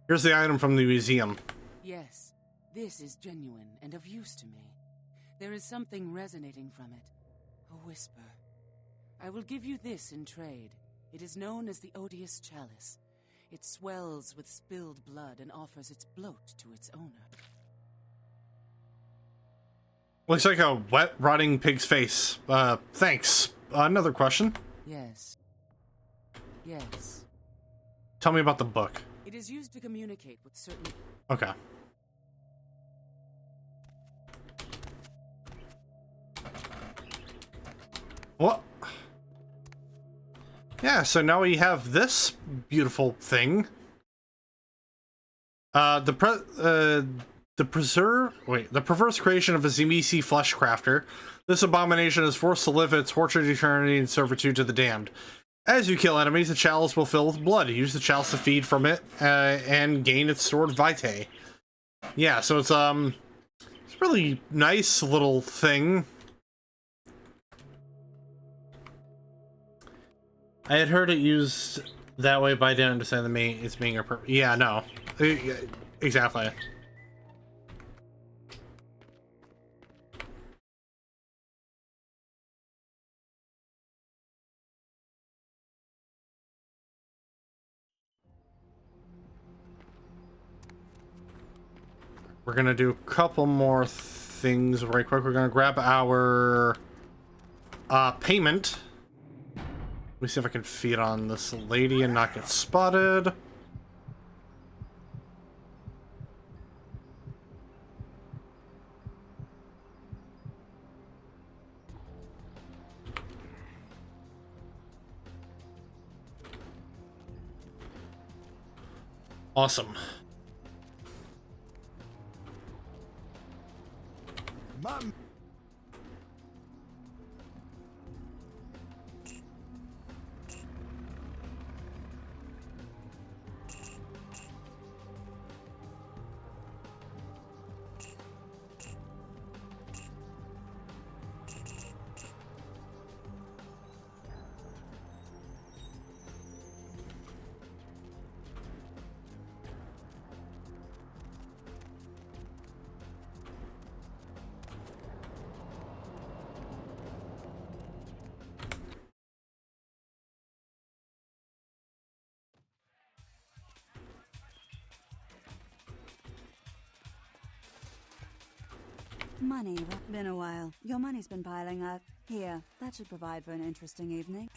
Here's the item from the museum. Yes. This is genuine and of use to me. There is something resonating from it. A whisper. I will give you this in trade. It is known as the Odious Chalice. It swells with spilled blood and offers its bloat to its owner. Looks like a wet, rotting pig's face. Thanks. Another question. Yes. Yes. Tell me about the book. It is used to communicate with certain... Okay. What? Yeah, so now we have this beautiful thing. The perverse creation of a Zemisi flesh crafter. This abomination is forced to live its tortured eternity in servitude to the damned. As you kill enemies, the chalice will fill with blood. Use the chalice to feed from it and gain its stored vitae. Yeah, so it's a really nice little thing. I had heard it used that way, but I didn't understand it's being a yeah, no, exactly. We're gonna do a couple more things right quick. We're gonna grab our payment. me see if I can feed on this lady and not get spotted. Awesome. Mom. Money. Been a while. Your money's been piling up. Here, that should provide for an interesting evening.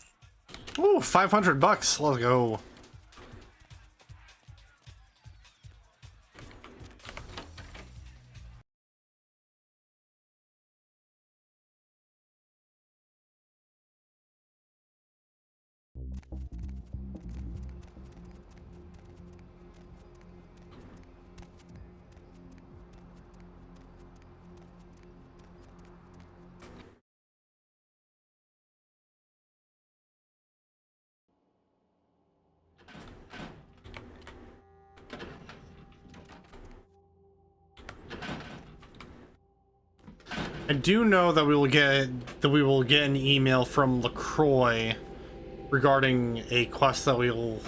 Ooh, $500. Let's go. I do know that we will get an email from LaCroix regarding a quest that we will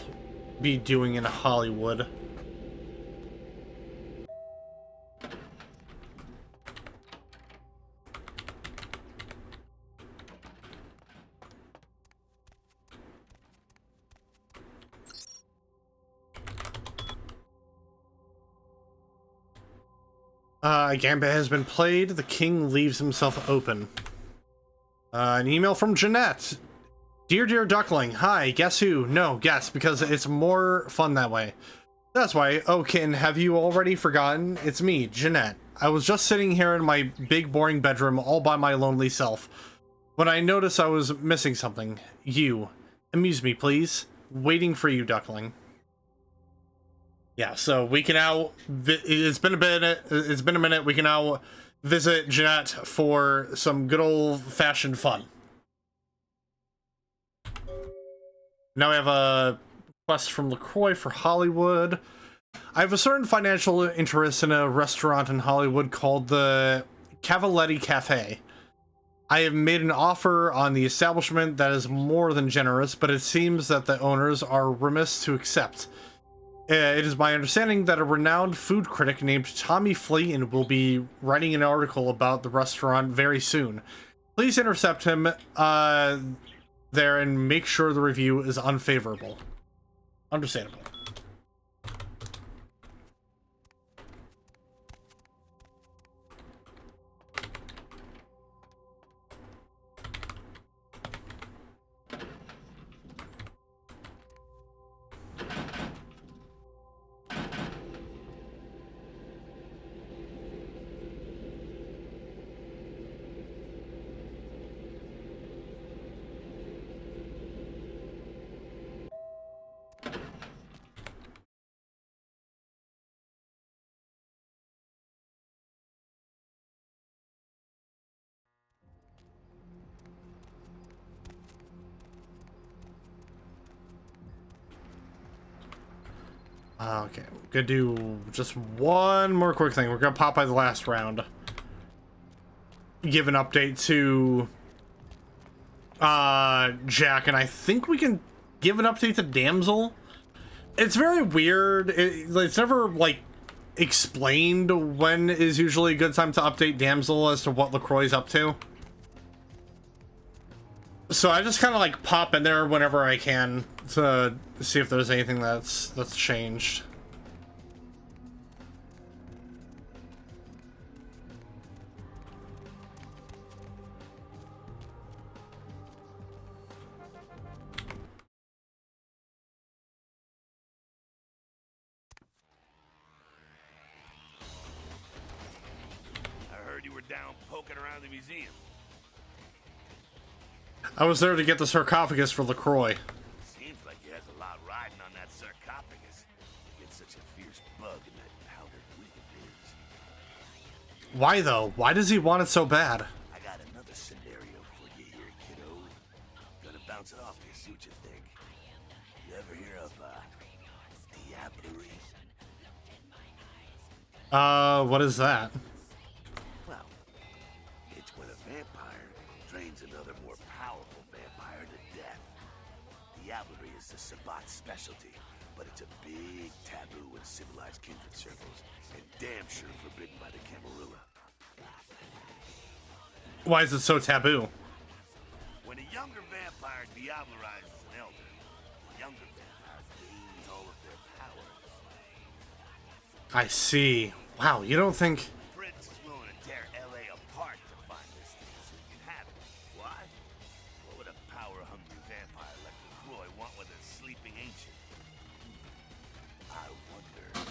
be doing in Hollywood. Gambit has been played. The king leaves himself open. An email from Jeanette. Dear Duckling, hi, guess who? No, guess, because it's more fun that way. That's why. Oh, Kin, have you already forgotten? It's me, Jeanette. I was just sitting here in my big boring bedroom all by my lonely self when I noticed I was missing something. You. Amuse me, please. Waiting for you, Duckling. Yeah, so we can now, it's been a minute, we can now visit Jeanette for some good old-fashioned fun. Now we have a quest from LaCroix for Hollywood. I have a certain financial interest in a restaurant in Hollywood called the Cavaletti Cafe. I have made an offer on the establishment that is more than generous, but it seems that the owners are remiss to accept. It is my understanding that a renowned food critic named Tommy Flayton will be writing an article about the restaurant very soon. Please intercept him there and make sure the review is unfavorable. Understandable. Okay, we're gonna do just one more quick thing. We're gonna pop by the last round. Give an update to Jack, and I think we can give an update to Damsel. It's very weird. It's never like explained when is usually a good time to update Damsel as to what LaCroix's up to. So I just kind of like pop in there whenever I can to see if there's anything that's changed. down poking around the museum? I was there to get the sarcophagus for LaCroix. Seems like he has a lot riding on that sarcophagus. He gets such a fierce bug in that powdered wig of his. Why though? Why does he want it so bad? I got another scenario for you here, kiddo. Gonna bounce it off you, see what you think. You ever hear of, diablerie? What is that? Well, it's when a vampire drains another more powerful vampire to death. Diablerie is the Sabbat's specialty, but it's a big taboo in civilized kindred circles, and damn sure forbidden by the Camarilla. Why is it so taboo? When a younger vampire diablerizes an elder, the younger vampire gains all of their powers. I see. Wow, you don't think... Prince is willing to tear LA apart to find this thing so he can have it. Why? What would a power-hungry vampire like LaCroix want with a sleeping ancient? I wonder.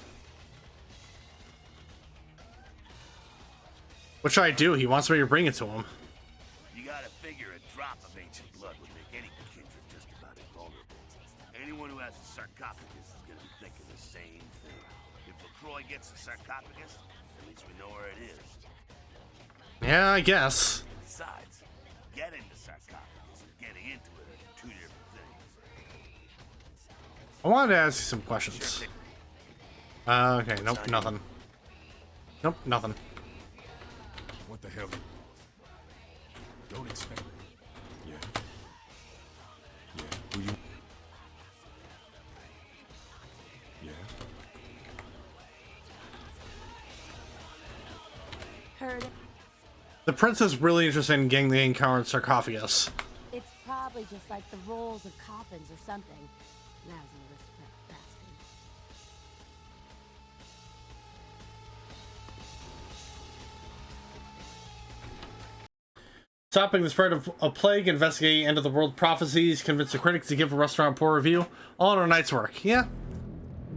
What should I do? He wants me to bring it to him. You gotta figure a drop of ancient blood would make any kindred just about invulnerable. Anyone who has a sarcophagus is gonna be thinking the same thing. If LaCroix gets a sarcophagus, at least we know where it is. Yeah, I guess. Besides, getting the sarcophagus and getting into it are two different things. I wanted to ask you some questions. Okay, nope, nothing. Nope, nothing. What the hell? Don't expect. Yeah. Yeah. Who you? Yeah. Heard it. The prince is really interested in getting the encountered sarcophagus. It's probably just like the rolls of coffins or something. Lousy aristocrat bastard. Stopping the spread of a plague, investigating end of the world prophecies, convince the critics to give a restaurant poor review, all in a night's work. Yeah.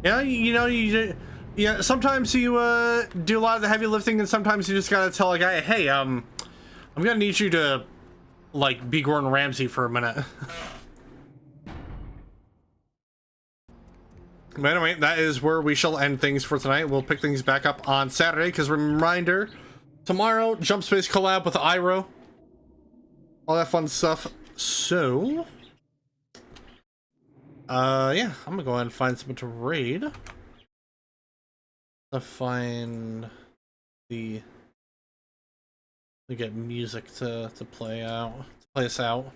Yeah, yeah, sometimes you do a lot of the heavy lifting, and sometimes you just gotta tell a guy, hey, I'm gonna need you to, like, be Gordon Ramsay for a minute. But anyway, that is where we shall end things for tonight. We'll pick things back up on Saturday, because reminder, tomorrow, Jump Space collab with Iroh. All that fun stuff. So, yeah, I'm gonna go ahead and find someone to raid. To find to get music to play us out.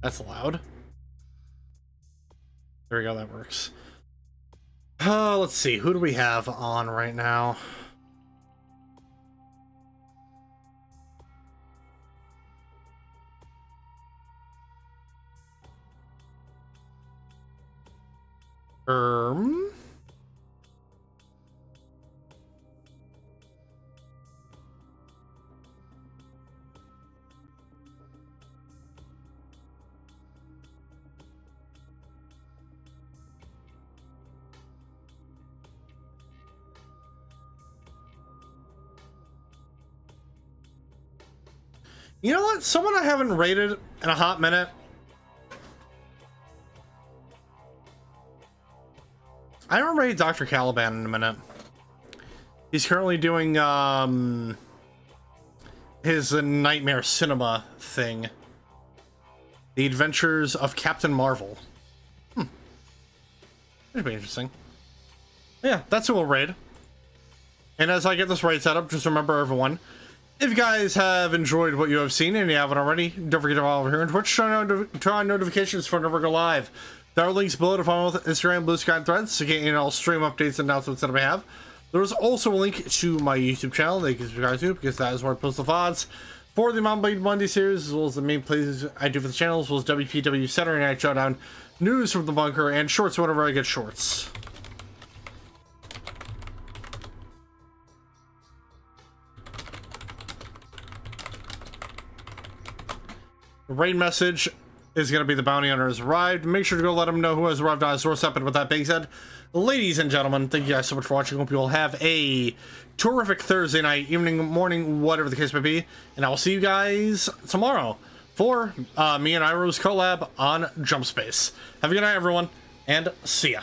That's loud. There we go, that works. Let's see, who do we have on right now? You know what? Someone I haven't rated in a hot minute. I haven't rated Dr. Caliban in a minute. He's currently doing his Nightmare Cinema thing. The Adventures of Captain Marvel. That'd be interesting. Yeah, that's who we'll raid. And as I get this raid set up, just remember, everyone, if you guys have enjoyed what you have seen and you haven't already, don't forget to follow over here on Twitch, turn on notifications for whenever we go live. There are links below to follow with Instagram, Blue Sky, and Threads to get all stream updates and announcements that I have. There's also a link to my YouTube channel that you can subscribe to, because that is where I post the VODs for the Mount Blade Monday series, as well as the main plays I do for the channel, as well as WPW Saturday Night Showdown, news from the bunker, and shorts whenever I get shorts. Raid message is going to be the bounty hunter has arrived. Make sure to go let him know who has arrived on his doorstep. And with that being said, ladies and gentlemen, thank you guys so much for watching. Hope you all have a terrific Thursday night, evening, morning, whatever the case may be. And I will see you guys tomorrow for me and Iroh's collab on Jump Space. Have a good night, everyone, and see ya.